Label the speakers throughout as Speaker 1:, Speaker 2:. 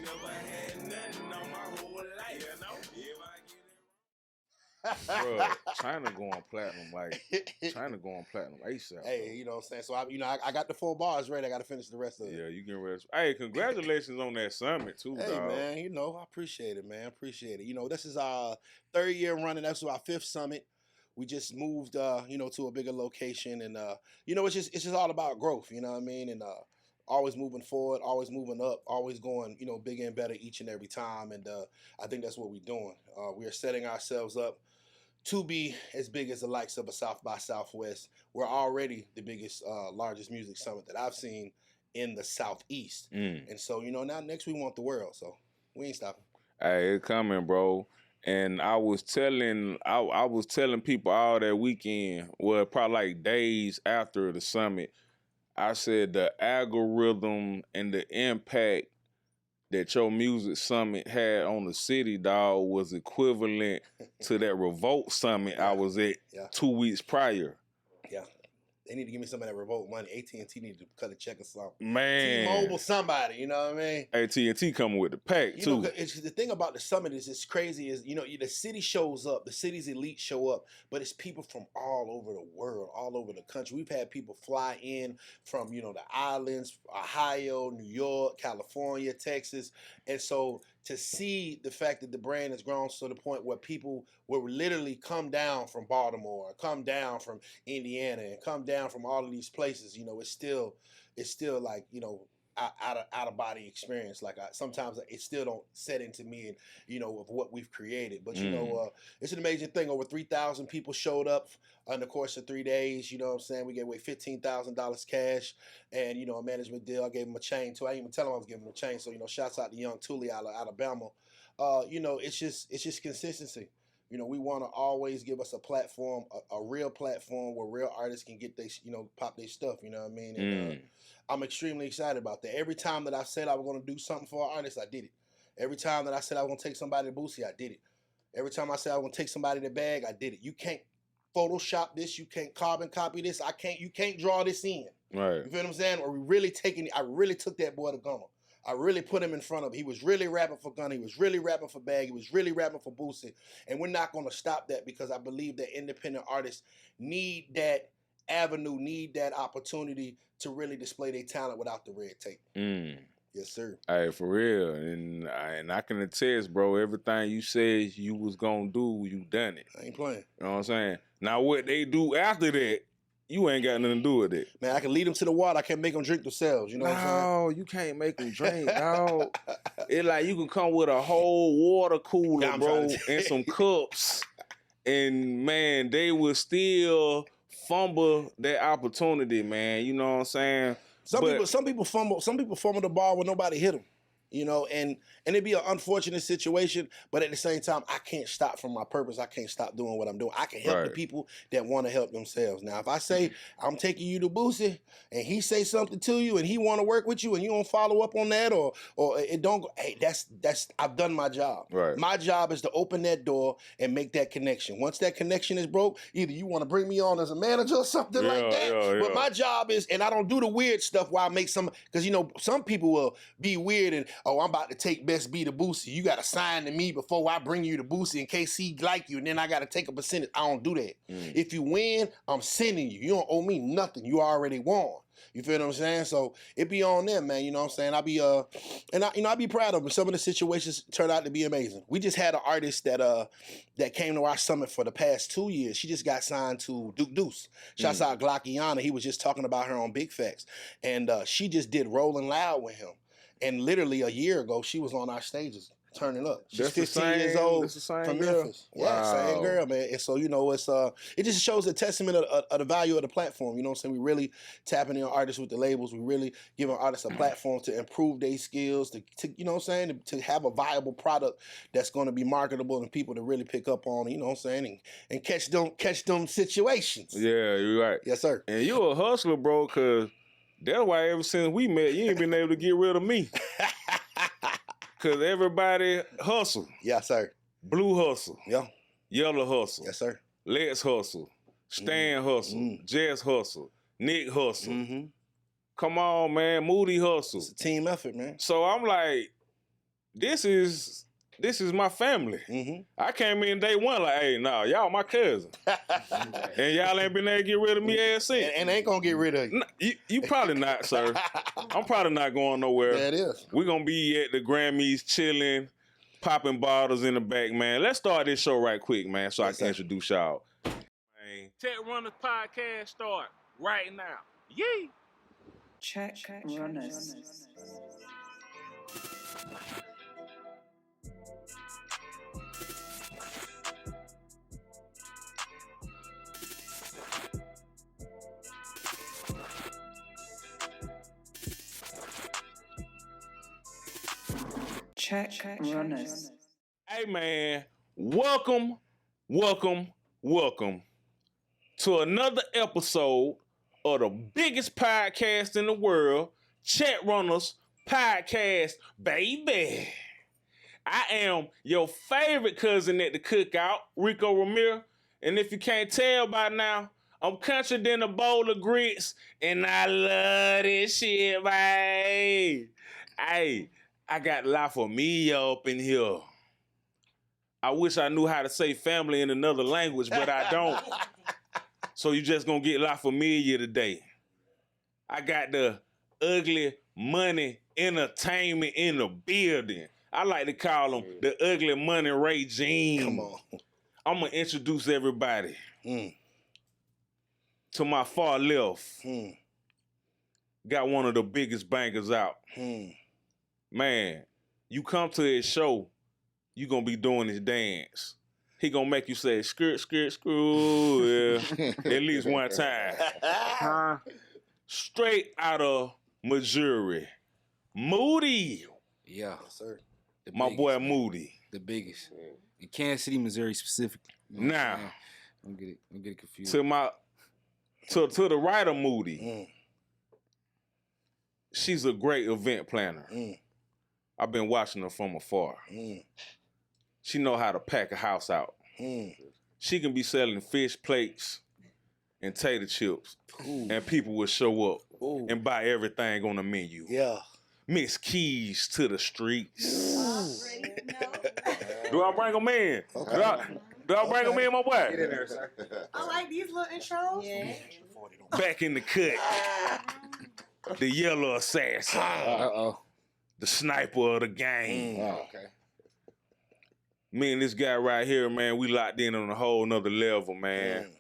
Speaker 1: never had nothing on my whole life, you know? If I get
Speaker 2: Bro, China going platinum, like China going platinum ASAP.
Speaker 3: Hey,
Speaker 2: bro.
Speaker 3: you know what I'm saying? So I got the 4 bars ready. I got to finish the rest of it.
Speaker 2: Yeah, you can rest. Hey, congratulations on that summit too,
Speaker 3: Hey,
Speaker 2: dog.
Speaker 3: man, you know, I appreciate it, man. Appreciate it. You know, this is our 3rd year running. That's our 5th summit. We just moved, you know, to a bigger location, and you know, it's just all about growth. You know what I mean? And always moving forward, always moving up, always going, you know, bigger and better each and every time. And I think that's what we're doing. We are setting ourselves up to be as big as the likes of a South by Southwest. We're already the biggest, largest music summit that I've seen in the Southeast. And so, you know, now next we want the world. So we ain't stopping.
Speaker 2: Hey, it's coming, bro. And I was telling people all that weekend, well, probably like days after the summit, I said the algorithm and the impact that your music summit had on the city, dog, was equivalent to that Revolt summit I was at 2 weeks prior.
Speaker 3: Yeah. They need to give me some of that Revolt money. AT&T need to cut a check or something.
Speaker 2: Man.
Speaker 3: T-Mobile somebody, you know what I mean?
Speaker 2: AT&T coming with the pack,
Speaker 3: you
Speaker 2: too.
Speaker 3: Know, it's, the thing about the summit is it's crazy is, you know, the city shows up, the city's elite show up, but it's people from all over the world, all over the country. We've had people fly in from, you know, the islands, Ohio, New York, California, Texas. And so to see the fact that the brand has grown to the point where people will literally come down from Baltimore, come down from Indiana, and come down from all of these places, you know, it's still like, you know, out of body experience. Like sometimes it still don't set into me, and you know, of what we've created. But you know, it's an amazing thing. Over 3,000 people showed up in the course of 3 days. You know what I'm saying? We gave away $15,000 cash, and you know, a management deal. I gave him a chain too. I didn't even tell him I was giving him a chain. So you know, shouts out to Young Tully out of Alabama. You know, it's just consistency. You know, we want to always give us a platform, a real platform where real artists can get they, you know, pop their stuff. You know what I mean? And I'm extremely excited about that. Every time that I said I was going to do something for an artist, I did it. Every time that I said I was going to take somebody to Boosie, I did it. Every time I said I was going to take somebody to Bag, I did it. You can't Photoshop this. You can't carbon copy this. You can't draw this in.
Speaker 2: Right.
Speaker 3: You feel what I'm saying? Or I really took that boy to Gunna. I really put him in front of him. He was really rapping for Gunna. He was really rapping for Bag. He was really rapping for Boosie. And we're not going to stop that because I believe that independent artists need that avenue, need that opportunity to really display their talent without the red tape. Yes, sir.
Speaker 2: Hey, for real. And I can attest, bro, everything you said you was going to do, you done it.
Speaker 3: I ain't playing.
Speaker 2: You know what I'm saying? Now, what they do after that, you ain't got nothing to do with it.
Speaker 3: Man, I can lead them to the water. I can't make them drink themselves. You know what I'm saying?
Speaker 2: No, you can't make them drink, dog. It's like you can come with a whole water cooler, bro, and some cups, and man, they will still fumble that opportunity, man. You know what I'm saying?
Speaker 3: Some people fumble the ball when nobody hit them. You know, and it'd be an unfortunate situation, but at the same time, I can't stop from my purpose. I can't stop doing what I'm doing. I can help the people that want to help themselves. Now, if I say I'm taking you to Boosie and he say something to you and he want to work with you and you don't follow up on that or it don't go, hey, that's I've done my job.
Speaker 2: Right.
Speaker 3: My job is to open that door and make that connection. Once that connection is broke, either you want to bring me on as a manager or something like that. But my job is, and I don't do the weird stuff where I make some, because you know, some people will be weird and oh, I'm about to take Best B to Boosie. You got to sign to me before I bring you to Boosie in case he like you, and then I got to take a percentage. I don't do that. If you win, I'm sending you. You don't owe me nothing. You already won. You feel what I'm saying? So it be on them, man. You know what I'm saying? I'll be proud of them. Some of the situations turned out to be amazing. We just had an artist that came to our summit for the past 2 years. She just got signed to Duke Deuce. Shouts out Glockiana. He was just talking about her on Big Facts. And she just did Rolling Loud with him. And literally a year ago, she was on our stages turning up. She's 15 years old from Memphis. Yeah, same girl, man. And so, you know, it just shows a testament of the value of the platform. You know what I'm saying? We really tapping in artists with the labels. We really giving artists a platform to improve their skills, to you know what I'm saying, to have a viable product that's going to be marketable and people to really pick up on, you know what I'm saying, and catch them situations.
Speaker 2: Yeah, you're right.
Speaker 3: Yes, sir.
Speaker 2: And you a hustler, bro, because that's why ever since we met, you ain't been able to get rid of me. Because everybody hustle.
Speaker 3: Yes, sir.
Speaker 2: Blue hustle.
Speaker 3: Yeah.
Speaker 2: Yellow hustle.
Speaker 3: Yes, sir.
Speaker 2: Lex hustle. Stan hustle. Jess hustle. Nick hustle. Come on, man. Moody hustle.
Speaker 3: It's a team effort, man.
Speaker 2: So I'm like, this is my family.
Speaker 3: Mm-hmm.
Speaker 2: I came in day one like, hey, nah, y'all my cousin. And y'all ain't been able to get rid of me ass since.
Speaker 3: And ain't gonna get rid of you.
Speaker 2: You probably not, sir. I'm probably not going nowhere.
Speaker 3: That is.
Speaker 2: We're gonna be at the Grammys chilling, popping bottles in the back, man. Let's start this show right quick, man, so I can introduce y'all. Tech Runners Podcast start right now. Yee!
Speaker 4: Check runners. Check runners.
Speaker 2: Hey, man, welcome to another episode of the biggest podcast in the world, Chat Runners Podcast, baby. I am your favorite cousin at the cookout, Rico Ramirez, and if you can't tell by now, I'm country than a bowl of grits, and I love this shit, man. Hey, I got La Familia up in here. I wish I knew how to say family in another language, but I don't. So you just gonna get La Familia today. I got the ugly money entertainment in the building. I like to call them the ugly money regime.
Speaker 3: Come on.
Speaker 2: I'm gonna introduce everybody. To my far left, got one of the biggest bankers out. Man, you come to his show, you gonna be doing his dance. He gonna make you say, skirt, skirt, screw, yeah, at least one time. Straight out of Missouri. Moody.
Speaker 5: Yeah.
Speaker 3: Yes, sir.
Speaker 5: The
Speaker 2: My
Speaker 5: biggest,
Speaker 2: boy
Speaker 5: man.
Speaker 2: Moody.
Speaker 5: The biggest. In Kansas City, Missouri specifically. You know what I'm
Speaker 2: Now,
Speaker 5: saying? Don't get it confused.
Speaker 2: to the right of Moody, she's a great event planner. I've been watching her from afar. She know how to pack a house out. She can be selling fish plates and tater chips, and people will show up and buy everything on the menu.
Speaker 3: Yeah.
Speaker 2: Miss Keys to the streets. Do I bring them in?
Speaker 3: Okay.
Speaker 2: Do I bring them in, my boy?
Speaker 5: Get in there, sir.
Speaker 6: I like these little intros.
Speaker 4: Yeah.
Speaker 2: Back in the cut. The yellow assassin.
Speaker 5: Uh-oh.
Speaker 2: The sniper of the game.
Speaker 5: Oh, okay.
Speaker 2: Me and this guy right here, man, we locked in on a whole nother level, man.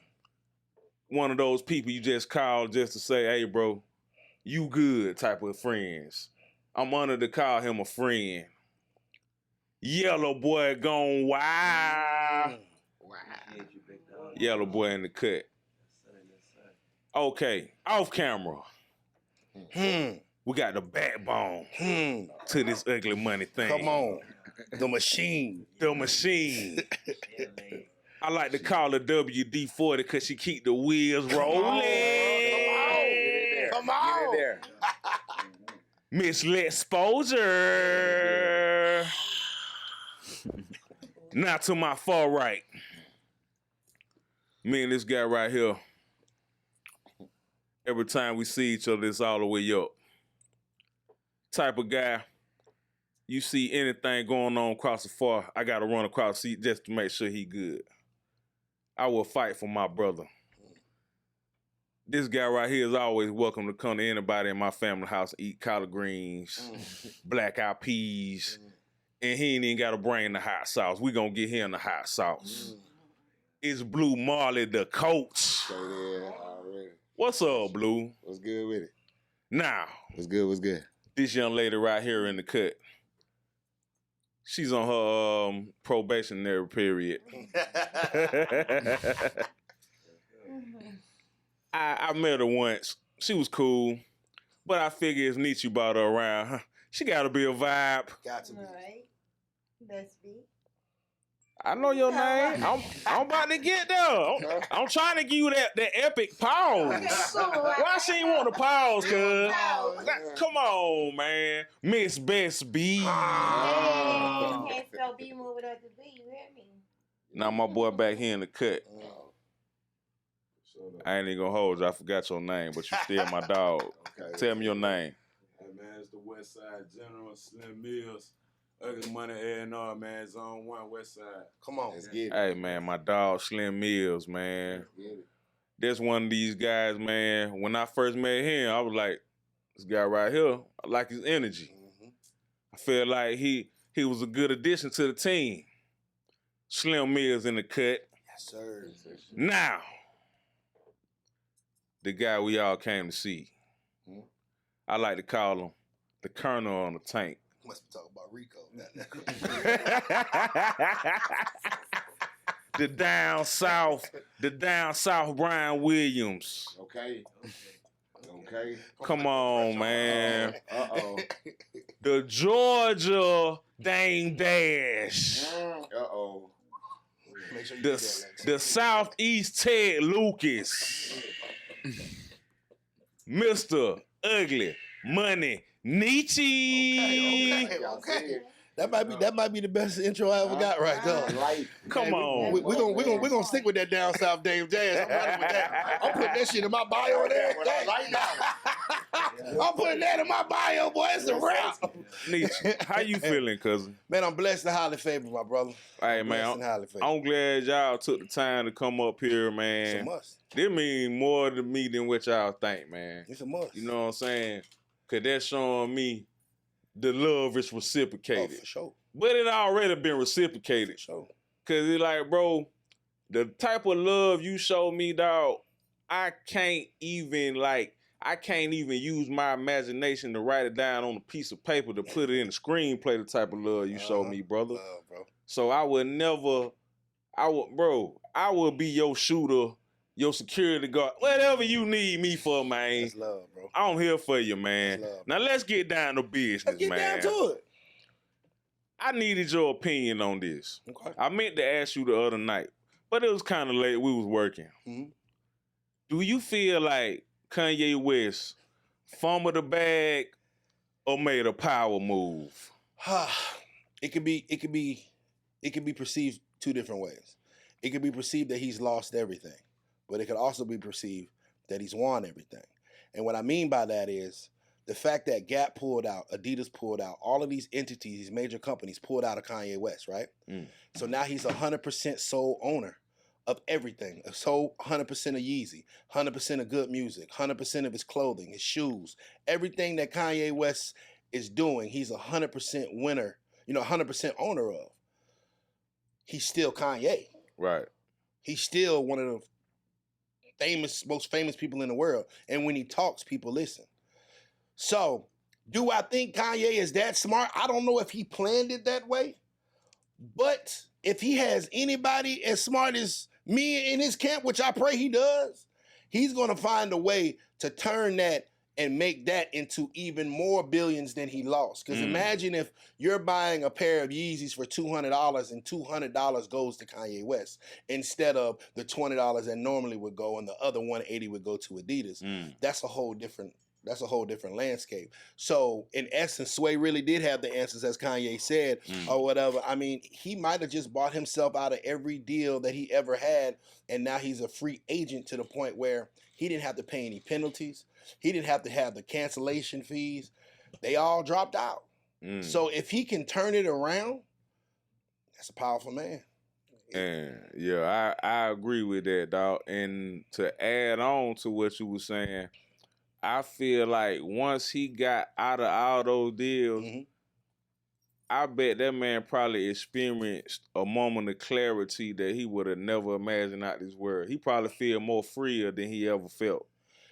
Speaker 2: One of those people you just call just to say, hey, bro, you good type of friends. I'm honored to call him a friend. Yellow boy gone wild.
Speaker 5: Wow.
Speaker 2: Yellow boy in the cut. Okay, off camera. We got the backbone to this ugly money thing.
Speaker 3: Come on. The machine.
Speaker 2: The machine. I like to call her WD-40 because she keep the wheels rolling.
Speaker 3: Come on.
Speaker 5: Get in there.
Speaker 2: Miss Exposure. Now to my far right. Me and this guy right here. Every time we see each other, it's all the way up. Type of guy, you see anything going on across the far, I gotta run across the seat just to make sure he good. I will fight for my brother. This guy right here is always welcome to come to anybody in my family house and eat collard greens, black eyed peas, and he ain't even gotta bring the hot sauce. We gonna get him the hot sauce. It's Blue Marley, the coach.
Speaker 7: Straight in already.
Speaker 2: What's up, Blue?
Speaker 7: What's good with it?
Speaker 2: Now,
Speaker 7: What's good? What's good?
Speaker 2: this young lady right here in the cut, she's on her probationary period. I met her once. She was cool, but I figure if Nietzsche brought her around, she got to be a vibe.
Speaker 3: Got to be.
Speaker 6: All right. Let's be.
Speaker 2: I know your name. I'm about to get there. I'm trying to give you that epic pause.
Speaker 6: Okay, cool.
Speaker 2: Why she ain't want to pause, cuz?
Speaker 6: Pause.
Speaker 2: Come on, man. Miss Best B.
Speaker 6: Hey, can't spell B move without the B. You hear me?
Speaker 2: Now my boy back here in the cut. I ain't even gonna hold you. I forgot your name, but you still my dog.
Speaker 7: Okay.
Speaker 2: Tell me your name.
Speaker 1: Hey man, it's the West Side General, Slim Mills.
Speaker 8: Ugly Money A&R, man. Zone 1, West Side.
Speaker 3: Come on.
Speaker 7: Let's get it.
Speaker 2: Hey, man, my dog Slim Mills, man.
Speaker 7: Let's get it.
Speaker 2: That's one of these guys, man. When I first met him, I was like, this guy right here, I like his energy.
Speaker 3: Mm-hmm.
Speaker 2: I feel like he was a good addition to the team. Slim Mills in the cut.
Speaker 3: Yes, sir.
Speaker 2: Now, the guy we all came to see. I like to call him the Colonel on the tank.
Speaker 3: Must be talking about Rico.
Speaker 2: The down south Brian Williams.
Speaker 7: Okay. Okay.
Speaker 2: Come on, man.
Speaker 7: Uh-oh.
Speaker 2: The Georgia Dame Dash.
Speaker 7: Uh-oh.
Speaker 3: Make sure you do that next
Speaker 2: The Southeast Ted Lucas. Mr. Ugly Money Nietzsche.
Speaker 3: Okay. That might be the best intro I ever got right there.
Speaker 2: Come on.
Speaker 3: We're gonna stick with that down south Dame Jazz. I'm running with that. I'm putting that shit in my bio and everything. I'm putting that in my bio, boy. It's a wrap.
Speaker 2: Nietzsche, how you feeling, cousin?
Speaker 3: Man, I'm blessed and highly favored, my brother.
Speaker 2: Hey,
Speaker 3: Blessed
Speaker 2: man,
Speaker 3: and highly favored.
Speaker 2: I'm glad y'all took the time to come up here,
Speaker 3: It's a
Speaker 2: man.
Speaker 3: must.
Speaker 2: This mean more to me than what y'all think, man.
Speaker 3: It's a must.
Speaker 2: You know what I'm saying? Because that's showing me the love is
Speaker 3: Oh,
Speaker 2: reciprocated.
Speaker 3: for sure.
Speaker 2: But it already been reciprocated.
Speaker 3: For sure.
Speaker 2: Because it's like, bro, the type of love you show me, dog, I can't even use my imagination to write it down on a piece of paper to put it in a screenplay, the type of love you show me, brother.
Speaker 3: Love, bro.
Speaker 2: So I would be your shooter, your security guard, whatever you need me for, man.
Speaker 3: That's love, bro.
Speaker 2: I'm here for you, man.
Speaker 3: That's love.
Speaker 2: Now let's get down to business,
Speaker 3: Let's get
Speaker 2: man.
Speaker 3: down to it.
Speaker 2: I needed your opinion on this.
Speaker 3: Okay.
Speaker 2: I meant to ask you the other night, but it was kind of late. We was working.
Speaker 3: Mhm.
Speaker 2: Do you feel like Kanye West fumbled the bag or made a power move?
Speaker 3: It could be perceived two different ways. It could be perceived that he's lost everything, but it could also be perceived that he's won everything. And what I mean by that is the fact that Gap pulled out, Adidas pulled out, all of these entities, these major companies pulled out of Kanye West, right? So now he's 100% sole owner of everything. So 100% of Yeezy, 100% of good music, 100% of his clothing, his shoes, everything that Kanye West is doing, he's 100% winner, 100% owner of. He's still Kanye.
Speaker 2: Right.
Speaker 3: He's still one of the most famous people in the world. And when he talks, people listen. So, do I think Kanye is that smart? I don't know if he planned it that way. But if he has anybody as smart as me in his camp, which I pray he does, he's going to find a way to turn that and make that into even more billions than he lost. Because imagine if you're buying a pair of Yeezys for $200 and $200 goes to Kanye West instead of the $20 that normally would go and the other $180 would go to Adidas. That's a whole different landscape. So in essence, Sway really did have the answers, as Kanye said, or whatever. I mean, he might have just bought himself out of every deal that he ever had, and now he's a free agent to the point where he didn't have to pay any penalties. He didn't have to have the cancellation fees. They all dropped out. So if he can turn it around, that's a powerful man.
Speaker 2: And yeah, I agree with that, dog. And to add on to what you were saying, I feel like once he got out of all those deals, I bet that man probably experienced a moment of clarity that he would have never imagined out this world. He probably feel more freer than he ever felt.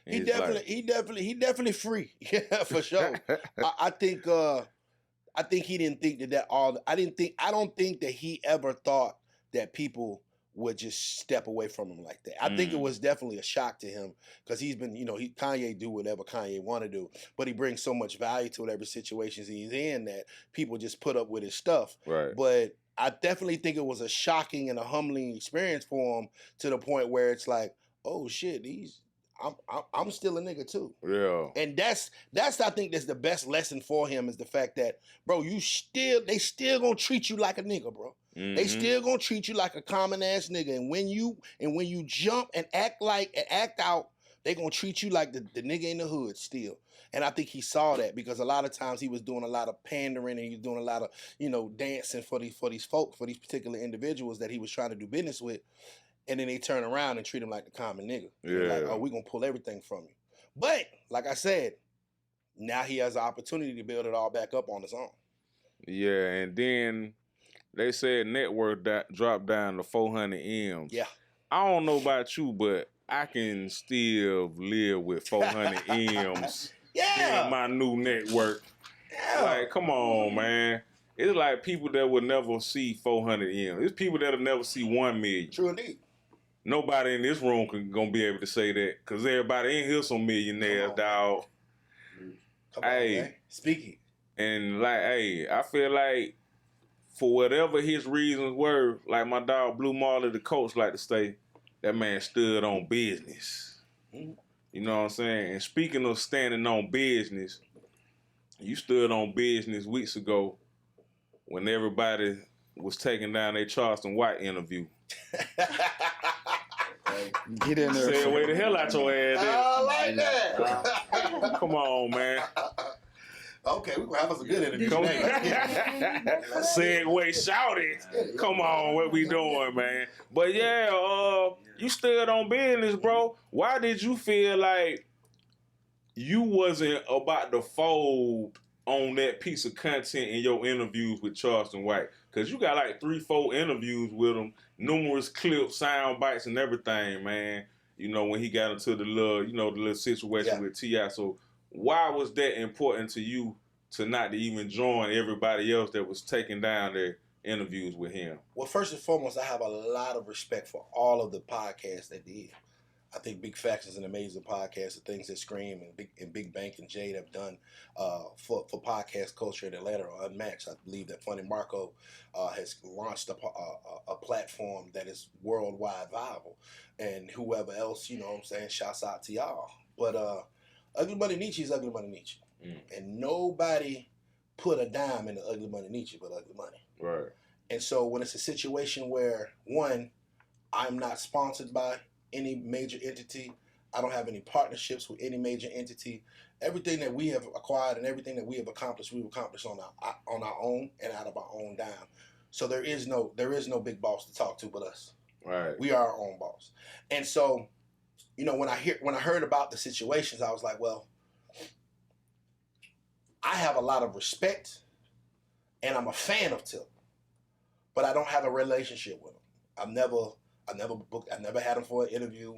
Speaker 3: He definitely free. Yeah, for sure. I think he didn't think that all. I don't think that he ever thought that people would just step away from him like that. I think it was definitely a shock to him because he's been, Kanye do whatever Kanye want to do, but he brings so much value to whatever situations he's in that people just put up with his stuff.
Speaker 2: Right.
Speaker 3: But I definitely think it was a shocking and a humbling experience for him to the point where it's like, oh shit, I'm still a nigga too.
Speaker 2: Yeah.
Speaker 3: And that's I think that's the best lesson for him is the fact that, bro, they still gonna treat you like a nigga, bro. They still gonna treat you like a common ass nigga. And when you jump and act out, they gonna treat you like the nigga in the hood still. And I think he saw that because a lot of times he was doing a lot of pandering and he was doing a lot of, dancing for these folks, for these particular individuals that he was trying to do business with. And then they turn around and treat him like the common nigga. They're like, oh, we're going to pull everything from you. But, like I said, now he has an opportunity to build it all back up on his own.
Speaker 2: Yeah, and then they said network dropped down to 400 M's.
Speaker 3: Yeah.
Speaker 2: I don't know about you, but I can still live with 400 M's in my new network.
Speaker 3: Yeah.
Speaker 2: Like, come on, man. It's like people that will never see 400 M's. It's people that'll never see 1 million.
Speaker 3: True indeed.
Speaker 2: Nobody in this room gonna be able to say that because everybody in here some millionaires, dog.
Speaker 3: Come on, man. Speak it.
Speaker 2: And like, hey, I feel like for whatever his reasons were, like my dog Blue Marley, the coach, like to say, that man stood on business.
Speaker 3: Mm-hmm.
Speaker 2: You know what I'm saying? And speaking of standing on business, you stood on business weeks ago when everybody was taking down their Charleston White interview.
Speaker 5: Get in there.
Speaker 2: Say away the hell out your ass.
Speaker 3: I like that.
Speaker 2: Come on, man.
Speaker 3: Okay, we're going to have us a good interview
Speaker 2: Come
Speaker 3: today.
Speaker 2: Segue, shout it. Come on, what we doing, man? But yeah, you stood on business, bro. Why did you feel like you wasn't about to fold on that piece of content in your interviews with Charleston White? Because you got like 3-4 interviews with him, numerous clips, sound bites, and everything, man. You know, when he got into the little situation with T.I. So why was that important to you to not to even join everybody else that was taking down their interviews with him?
Speaker 3: Well, first and foremost, I have a lot of respect for all of the podcasts that did. I think Big Facts is an amazing podcast. The things that Scream and Big Bank and Jade have done for podcast culture in Atlanta are unmatched. I believe that Funny Marco has launched a platform that is worldwide viable. And whoever else, you know what I'm saying, shouts out to y'all. But Ugly Money Nietzsche is Ugly Money Nietzsche. And nobody put a dime into Ugly Money Nietzsche but Ugly Money.
Speaker 2: Right.
Speaker 3: And so when it's a situation where, one, I'm not sponsored by any major entity, I don't have any partnerships with any major entity, everything that we have acquired and everything that we have accomplished, we've accomplished on our own and out of our own dime. So there is no big boss to talk to but us.
Speaker 2: Right.
Speaker 3: We are our own boss. And so, you know, when I heard about the situations, I was like, well, I have a lot of respect and I'm a fan of Tip, but I don't have a relationship with him. I've never had him for an interview.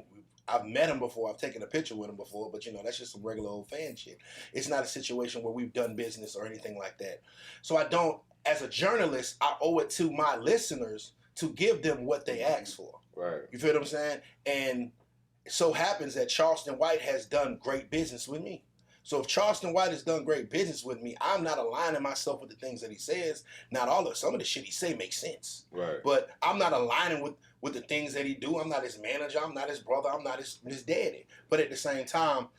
Speaker 3: I've met him before. I've taken a picture with him before, but you know, that's just some regular old fan shit. It's not a situation where we've done business or anything like that. So I don't, as a journalist, I owe it to my listeners to give them what they ask for.
Speaker 2: Right.
Speaker 3: You feel what I'm saying? And it so happens that Charleston White has done great business with me. So if Charleston White has done great business with me, I'm not aligning myself with the things that he says. Some of the shit he say makes sense.
Speaker 2: Right.
Speaker 3: But I'm not aligning with the things that he do. I'm not his manager. I'm not his brother. I'm not his daddy. But at the same time,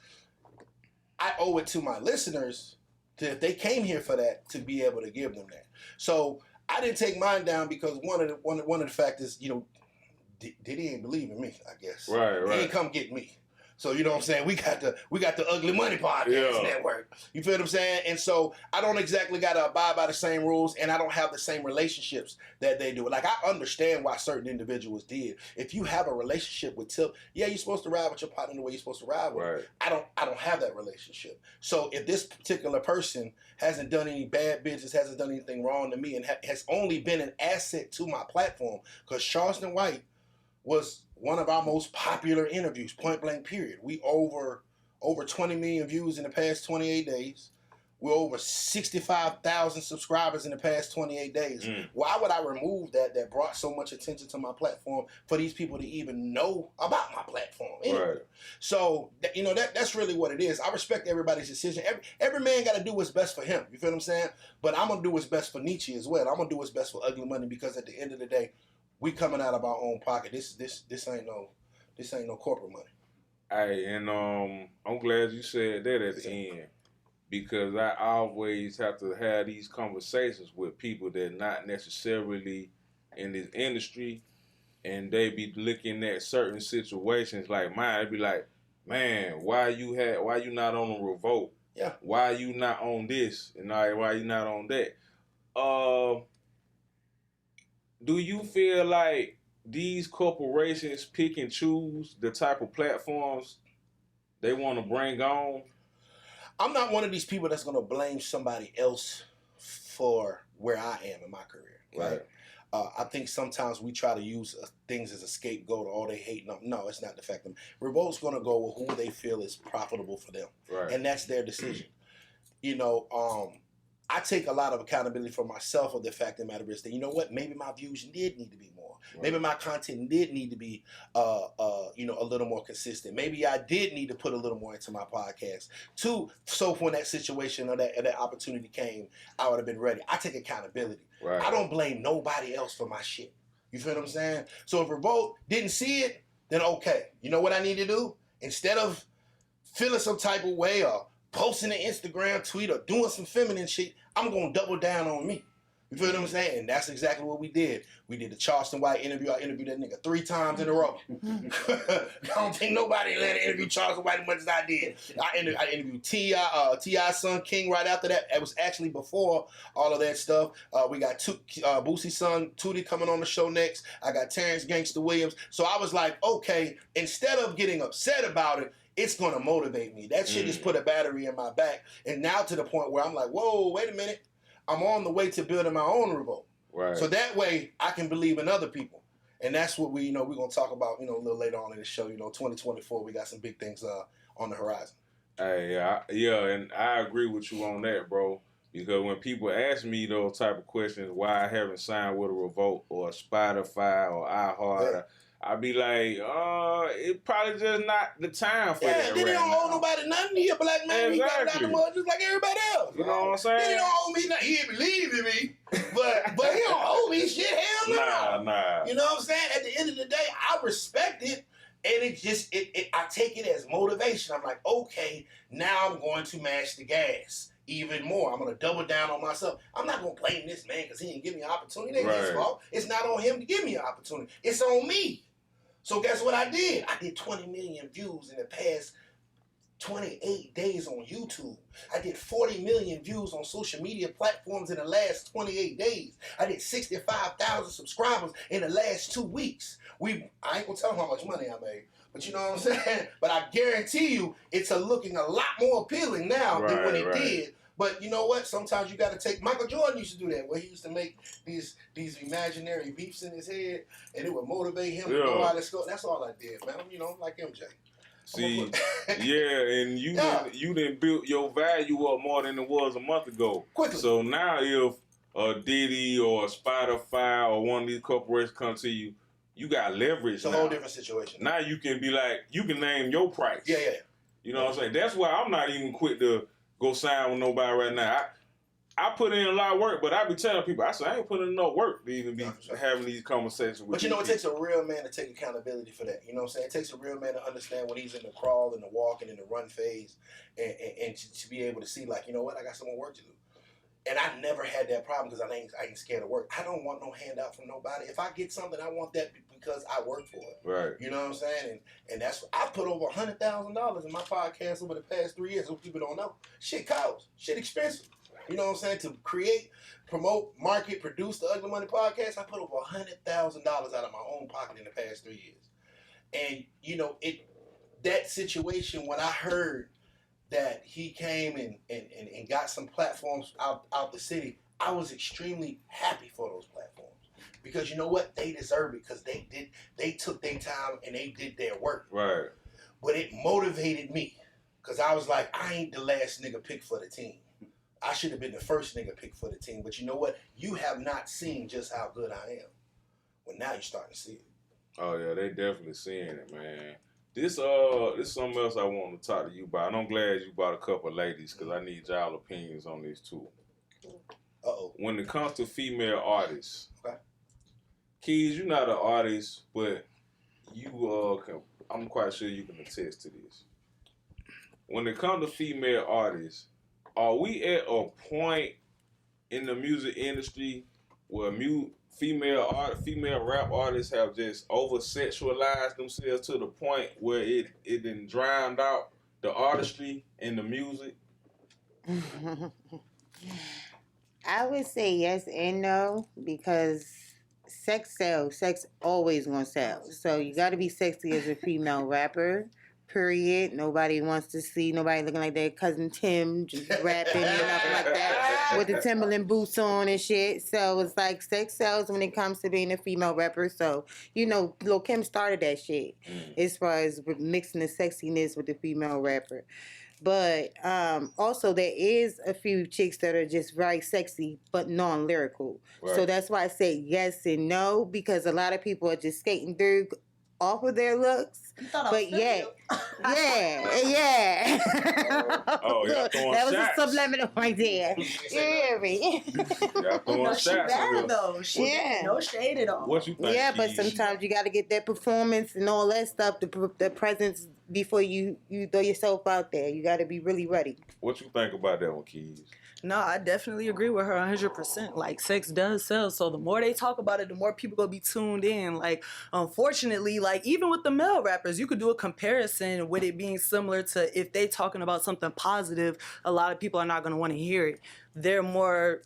Speaker 3: I owe it to my listeners to, if they came here for that, to be able to give them that. So I didn't take mine down because one of the factors, you know, Diddy ain't believe in me, I guess.
Speaker 2: Right.
Speaker 3: He ain't come get me. So you know what I'm saying? We got the Ugly Money Podcast Network. You feel what I'm saying? And so I don't exactly gotta abide by the same rules, and I don't have the same relationships that they do. Like, I understand why certain individuals did. If you have a relationship with Tip, yeah, you're supposed to ride with your partner the way you're supposed to ride with him. I don't have that relationship. So if this particular person hasn't done any bad business, hasn't done anything wrong to me, and has only been an asset to my platform, because Charleston White was one of our most popular interviews, point blank period. We over 20 million views in the past 28 days. We're over 65,000 subscribers in the past 28 days. Why would I remove that brought so much attention to my platform for these people to even know about my platform? Anyway. Right. So, you know, that's really what it is. I respect everybody's decision. Every man got to do what's best for him. You feel what I'm saying? But I'm going to do what's best for Nietzsche as well. I'm going to do what's best for Ugly Money, because at the end of the day, we coming out of our own pocket. This ain't no corporate money.
Speaker 2: Hey, and I'm glad you said that at the end, because I always have to have these conversations with people that not necessarily in this industry, and they be looking at certain situations like mine. They be like, man, why you not on a revolt?
Speaker 3: Yeah.
Speaker 2: Why you not on this and why you not on that? Do you feel like these corporations pick and choose the type of platforms they want to bring on?
Speaker 3: I'm not one of these people that's gonna blame somebody else for where I am in my career.
Speaker 2: Right.
Speaker 3: I think sometimes we try to use things as a scapegoat. Or, they hate them. No, it's not the fact of them. Revolt's gonna go with who they feel is profitable for them,
Speaker 2: Right.
Speaker 3: and that's their decision. You know, I take a lot of accountability for myself of the fact of the matter is that, you know what, maybe my views did need to be more. Right. Maybe my content did need to be, you know, a little more consistent. Maybe I did need to put a little more into my podcast too. So when that situation or that opportunity came, I would have been ready. I take accountability.
Speaker 2: Right.
Speaker 3: I don't blame nobody else for my shit. You feel what I'm saying? So if Revolt didn't see it, then okay. You know what I need to do? Instead of feeling some type of way or posting an Instagram tweet or doing some feminine shit, I'm going to double down on me. You feel what I'm saying? And that's exactly what we did. We did the Charleston White interview. I interviewed that nigga 3 times in a row. I don't think nobody let it interview Charleston White as much as I did. I interviewed T.I.'s son, King, right after that. It was actually before all of that stuff. We got Boosie's son, Tootie, coming on the show next. I got Terrence Gangsta Williams. So I was like, okay, instead of getting upset about it, it's going to motivate me. That shit just put a battery in my back. And now to the point where I'm like, whoa, wait a minute. I'm on the way to building my own Revolt.
Speaker 2: Right.
Speaker 3: So that way I can believe in other people. And that's what we're going to talk about, a little later on in the show. 2024, we got some big things on the horizon.
Speaker 2: Hey, yeah, and I agree with you on that, bro. Because when people ask me those type of questions, why I haven't signed with a Revolt or a Spotify or iHeart, I be like, it probably just not the time for that.
Speaker 3: Then
Speaker 2: right
Speaker 3: they don't
Speaker 2: now.
Speaker 3: owe nobody nothing. He a black man.
Speaker 2: Exactly.
Speaker 3: He got out the mud just like everybody else.
Speaker 2: You know what I'm saying?
Speaker 3: Then he don't owe me nothing. He believe in me, but he don't owe me shit. Hell no.
Speaker 2: Nah.
Speaker 3: You know what I'm saying? At the end of the day, I respect it. And it just, I take it as motivation. I'm like, okay, now I'm going to mash the gas even more. I'm going to double down on myself. I'm not going to blame this man because he didn't give me an opportunity. It ain't his fault. It's not on him to give me an opportunity. It's on me. So guess what I did? I did 20 million views in the past 28 days on YouTube. I did 40 million views on social media platforms in the last 28 days. I did 65,000 subscribers in the last 2 weeks. I ain't gonna tell them how much money I made, but you know what I'm saying? But I guarantee you it's looking a lot more appealing now than when it did. But you know what? Sometimes you got to take. Michael Jordan used to do that, where he used to make these imaginary beefs in his head, and it would motivate him to go out and score. That's all I did, man. Like MJ.
Speaker 2: See, and you didn't build your value up more than it was a month ago.
Speaker 3: Quickly.
Speaker 2: So now if a Diddy or a Spotify or one of these corporations come to you, you got leverage.
Speaker 3: It's a whole different situation.
Speaker 2: Now you can be like, you can name your price.
Speaker 3: Yeah.
Speaker 2: You know what I'm saying? That's why I'm not even quick to go sign with nobody right now. I put in a lot of work, but I be telling people, I ain't putting in no work to even be having these conversations with you.
Speaker 3: But it takes a real man to take accountability for that. You know what I'm saying? It takes a real man to understand when he's in the crawl and the walk and in the run phase and to be able to see, like, you know what, I got some more work to do. And I never had that problem because I ain't scared of work. I don't want no handout from nobody. If I get something, I want that because I work for it.
Speaker 2: Right.
Speaker 3: You know what I'm saying? And that's I put over $100,000 in my podcast over the past 3 years. So people don't know. Shit costs. Shit expensive. You know what I'm saying? To create, promote, market, produce the Ugly Money podcast, I put over $100,000 out of my own pocket in the past 3 years. And that situation when I heard that he came and got some platforms out the city, I was extremely happy for those platforms. Because you know what? They deserve it because they took their time and they did their work.
Speaker 2: Right.
Speaker 3: But it motivated me because I was like, I ain't the last nigga picked for the team. I should have been the first nigga picked for the team. But you know what? You have not seen just how good I am. Well, now you're starting to see it.
Speaker 2: Oh, yeah, they definitely seeing it, man. This something else I want to talk to you about. And I'm glad you brought a couple of ladies because I need y'all opinions on these too.
Speaker 3: Uh-oh.
Speaker 2: When it comes to female artists,
Speaker 3: okay.
Speaker 2: Keys, you're not an artist, but you I'm quite sure you can attest to this. When it comes to female artists, are we at a point in the music industry where female rap artists have just over-sexualized themselves to the point where it done drowned out the artistry and the music?
Speaker 6: I would say yes and no because sex sells. Sex always gonna sell. So you got to be sexy as a female rapper. Period. Nobody wants to see nobody looking like their cousin Tim just rapping and nothing like that with the Timberland boots on and shit. So it's like sex sells when it comes to being a female rapper. So Lil Kim started that shit as far as mixing the sexiness with the female rapper. But also there is a few chicks that are just very sexy but non-lyrical. Right. So that's why I say yes and no, because a lot of people are just skating through off of their looks. But yeah.
Speaker 2: Oh, y'all throwing
Speaker 6: that was
Speaker 2: shots.
Speaker 6: a subliminal right there. You hear me?
Speaker 2: Y'all throwing
Speaker 9: She
Speaker 2: shots.
Speaker 9: bad though. No shade at all.
Speaker 2: What you think?
Speaker 6: Yeah, but sometimes you got to get that performance and all that stuff, the presence before you throw yourself out there. You got to be really ready.
Speaker 2: What you think about that one, Keys?
Speaker 9: No, I definitely agree with her 100%. Like, sex does sell. So the more they talk about it, the more people gonna be tuned in. Like, unfortunately, like, even with the male rappers, you could do a comparison with it being similar to if they talking about something positive, a lot of people are not gonna want to hear it. They're more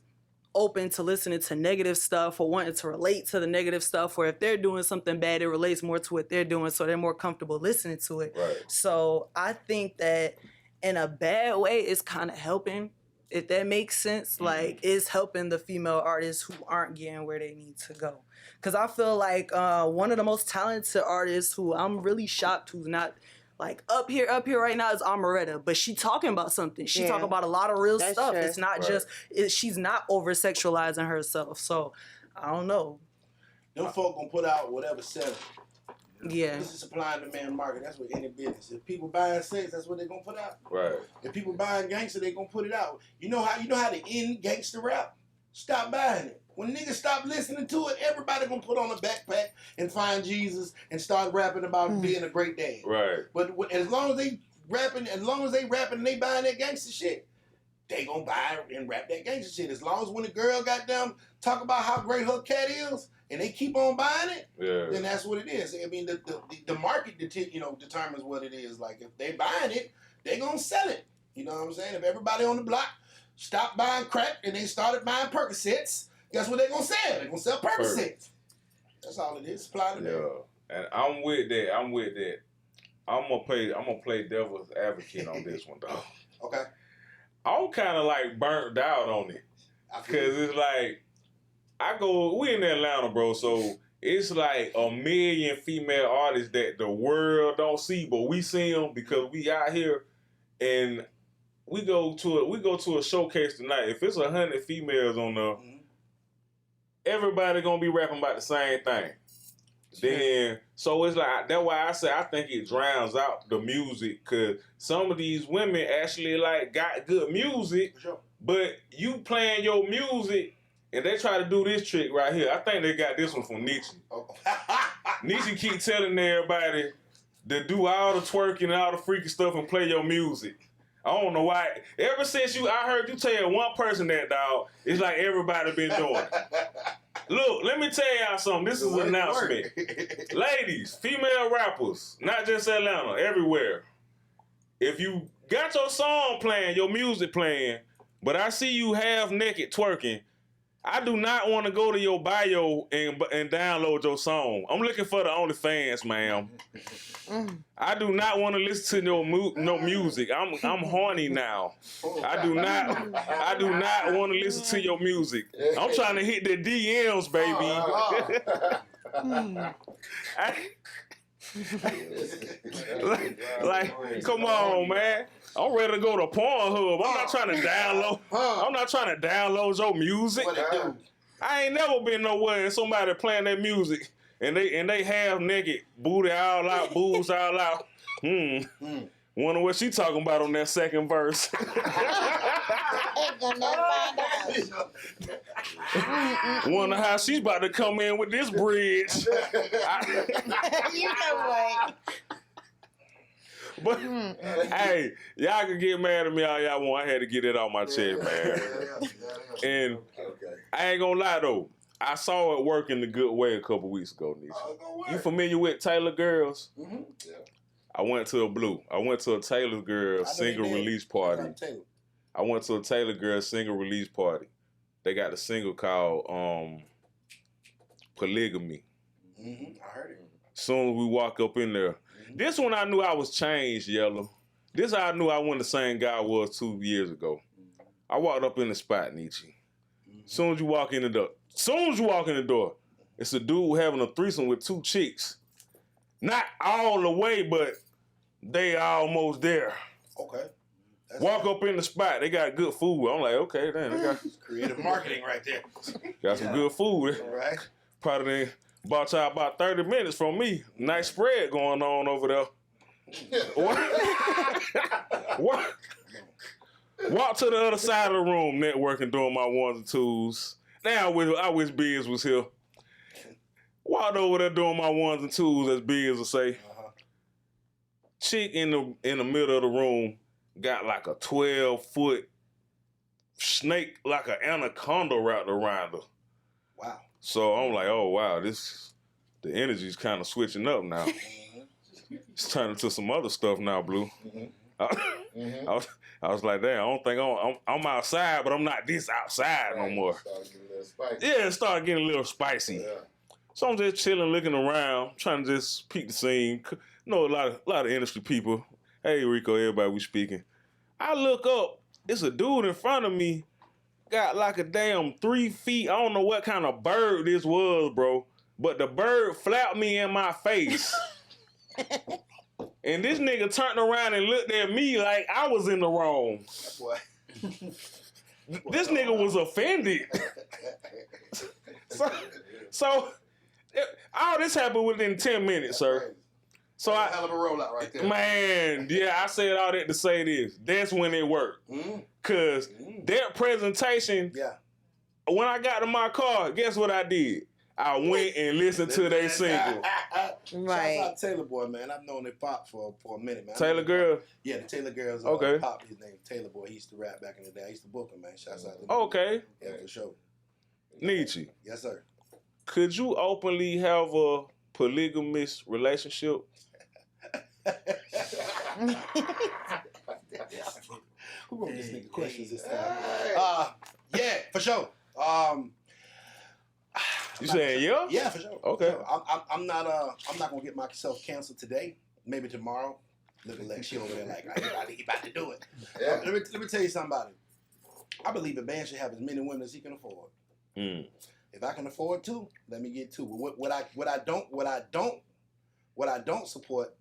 Speaker 9: open to listening to negative stuff or wanting to relate to the negative stuff, or if they're doing something bad, it relates more to what they're doing, so they're more comfortable listening to it.
Speaker 2: Right.
Speaker 9: So I think that in a bad way, it's kind of helping. If that makes sense, like, it's helping the female artists who aren't getting where they need to go. Because I feel like one of the most talented artists who I'm really shocked who's not, like, up here right now is Amaretta. But she talking about something. She talking about a lot of real stuff. True. It's not just, she's not over-sexualizing herself. So, I don't know.
Speaker 3: Them folk gonna put out whatever selling.
Speaker 9: Yeah.
Speaker 3: This is supply and demand market. That's what any business. If people buying sex, that's what they're gonna put out.
Speaker 2: Right.
Speaker 3: If people buying gangster, they gonna put it out. You know how to end gangster rap? Stop buying it. When niggas stop listening to it, everybody gonna put on a backpack and find Jesus and start rapping about being a great dad.
Speaker 2: Right.
Speaker 3: But as long as they rapping and they buying that gangster shit, they gonna buy and rap that gangster shit. As long as when the girl got them talk about how great her cat is, and they keep on buying it, then that's what it is. I mean, the market determines what it is. Like, if they buying it, they gonna sell it. You know what I'm saying? If everybody on the block stopped buying crack and they started buying Percocets, guess what they gonna sell? They gonna sell Percocets. That's all it is. Supply and demand.
Speaker 2: Yeah, and I'm with that. I'm gonna play devil's advocate on this one, though.
Speaker 3: Okay.
Speaker 2: I'm kind of like burnt out on it, cause it's like we in Atlanta, bro. So it's like 1 million female artists that the world don't see, but we see them because we out here, and we go to a showcase tonight. If it's 100 females on there, everybody gonna be rapping about the same thing. Then, so it's like, that's why I say I think it drowns out the music, because some of these women actually like got good music, but you playing your music and they try to do this trick right here. I think they got this one from Nietzsche. Nietzsche keep telling everybody to do all the twerking and all the freaky stuff and play your music. I don't know why. Ever since I heard you tell one person that, dog, it's like everybody been doing it. Look, let me tell y'all something. This is an announcement. Ladies, female rappers, not just Atlanta, everywhere. If you got your song playing, your music playing, but I see you half naked twerking, I do not want to go to your bio and download your song. I'm looking for the OnlyFans, ma'am. I do not want to listen to no music. I'm horny now. I do not want to listen to your music. I'm trying to hit the DMs, baby. like, come on, man. I'm ready to go to Pornhub. I'm not trying to download your music. I ain't never been nowhere and somebody playing their music and they half naked, booty all out, boobs all out. Wonder what she talking about on that second verse. Wonder how she's about to come in with this bridge.
Speaker 6: You know what?
Speaker 2: But hey, y'all can get mad at me all y'all want. I had to get it off my chest, man. And I ain't gonna lie though, I saw it work in a good way a couple weeks ago, Nisha. You familiar with Taylor Girls? Mm-hmm. Yeah. I went to a Taylor Girls single release party. I went to a Taylor Girl single release party. They got a single called Polygamy.
Speaker 3: I heard it.
Speaker 2: Soon as we walk up in there, this one I knew I was changed, Yellow. This how I knew I wasn't the same guy I was 2 years ago. I walked up in the spot, Nietzsche. Soon as you walk in the door, it's a dude having a threesome with 2 chicks. Not all the way, but they almost there.
Speaker 3: Okay.
Speaker 2: Walk up in the spot, they got good food. I'm like, okay, damn, they got
Speaker 3: creative marketing right there.
Speaker 2: Got some good food.
Speaker 3: All right.
Speaker 2: Probably bought y'all about 30 minutes from me. Nice spread going on over there. Walk to the other side of the room, networking, doing my ones and twos. Now I wish Biz was here. Walked over there doing my ones and twos, as Biz will say. Chick in the middle of the room got like a 12-foot snake, like an anaconda wrapped around her.
Speaker 3: Wow. So
Speaker 2: I'm like, oh wow, the energy's kind of switching up now. It's turning to some other stuff now, Blue. I was like, damn, I don't think I'm outside, but I'm not this outside no more. Yeah, it started getting a little spicy. Yeah. So I'm just chilling, looking around, trying to just peek the scene. Know a lot of industry people. Hey, Rico, everybody, we speaking. I look up, it's a dude in front of me, got like a damn 3 feet. I don't know what kind of bird this was, bro, but the bird flapped me in my face. And this nigga turned around and looked at me like I was in the wrong.
Speaker 3: Boy.
Speaker 2: This nigga was offended. So all this happened within 10 minutes, sir. So
Speaker 3: That's a hell of a rollout right there.
Speaker 2: Man, yeah, I said all that to say this. That's when it worked. Cause that presentation, when I got to my car, guess what I did? I went and listened to their single.
Speaker 6: Right.
Speaker 3: Shouts out Taylor Boy, man. I've known it Pop for a minute, man.
Speaker 2: Taylor Girl?
Speaker 3: Yeah, the Taylor Girls.
Speaker 2: Okay.
Speaker 3: Pop, his name Taylor Boy. He used to rap back in the day. I used to book him, man. Shouts out to him.
Speaker 2: Okay.
Speaker 3: Yeah, for sure.
Speaker 2: Nietzsche.
Speaker 3: Yes, sir.
Speaker 2: Could you openly have a polygamist relationship?
Speaker 3: Who wrote this nigga questions this time? Yeah, for sure.
Speaker 2: You saying yeah?
Speaker 3: Yeah, for sure.
Speaker 2: Okay.
Speaker 3: For sure. I'm not gonna get myself canceled today. Maybe tomorrow. Looking like she over there like he about to do it.
Speaker 7: Yeah.
Speaker 3: Let me tell you something about it. I believe a man should have as many women as he can afford. If I can afford 2, let me get 2. What I don't support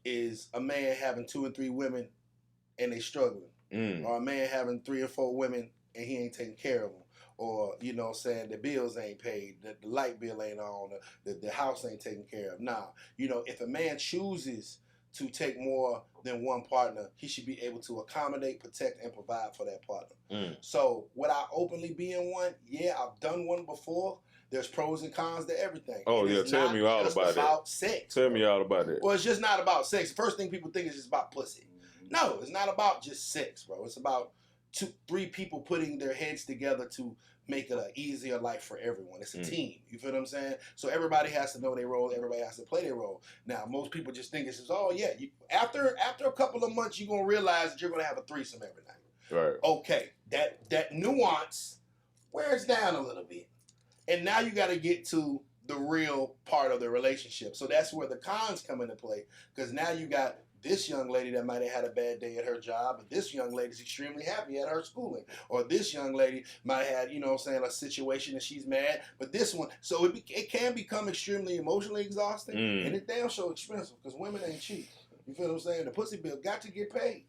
Speaker 3: is a man having 2 and 3 women and they struggling, or a man having 3 or 4 women and he ain't taking care of them, or you know what I'm saying, the bills ain't paid, the light bill ain't on, the house ain't taken care of. Nah, you know, if a man chooses to take more than one partner, he should be able to accommodate, protect, and provide for that partner. So would I openly be in one? Yeah, I've done one before. There's pros and cons to everything.
Speaker 2: Oh, yeah, tell me all about
Speaker 3: about sex.
Speaker 2: Tell me all about it.
Speaker 3: Well, it's just not about sex. The first thing people think is just about pussy. No, it's not about just sex, bro. It's about 2-3 people putting their heads together to make it an easier life for everyone. It's a team. You feel what I'm saying? So everybody has to know their role. Everybody has to play their role. Now, most people just think it's just, oh, yeah. After a couple of months, you're going to realize that you're going to have a threesome every night.
Speaker 2: Right.
Speaker 3: Okay. That nuance wears down a little bit. And now you got to get to the real part of the relationship. So that's where the cons come into play. Because now you got this young lady that might have had a bad day at her job, but this young lady's extremely happy at her schooling. Or this young lady might have, you know what I'm saying, a situation and she's mad, but this one, so it can become extremely emotionally exhausting, and it's damn so expensive because women ain't cheap. You feel what I'm saying? The pussy bill got to get paid.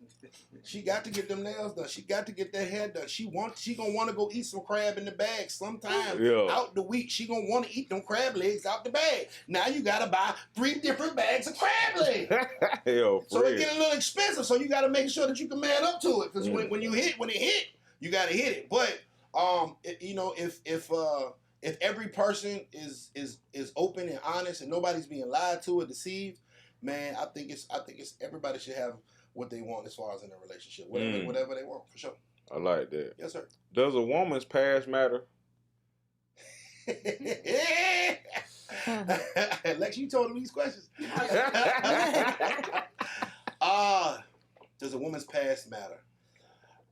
Speaker 3: She got to get them nails done. She got to get that hair done. She gonna want to go eat some crab in the bag sometime out the week. She gonna want to eat them crab legs out the bag. Now you gotta buy 3 different bags of crab legs. So it get a little expensive. So you gotta make sure that you can man up to it. Because when it hit, you gotta hit it. But if every person is open and honest and nobody's being lied to or deceived, man, I think it's everybody should have what they want as far as in a relationship, whatever they want, for sure.
Speaker 2: I like that.
Speaker 3: Yes, sir.
Speaker 2: Does a woman's past matter?
Speaker 3: Lex, you told him these questions. Does a woman's past matter?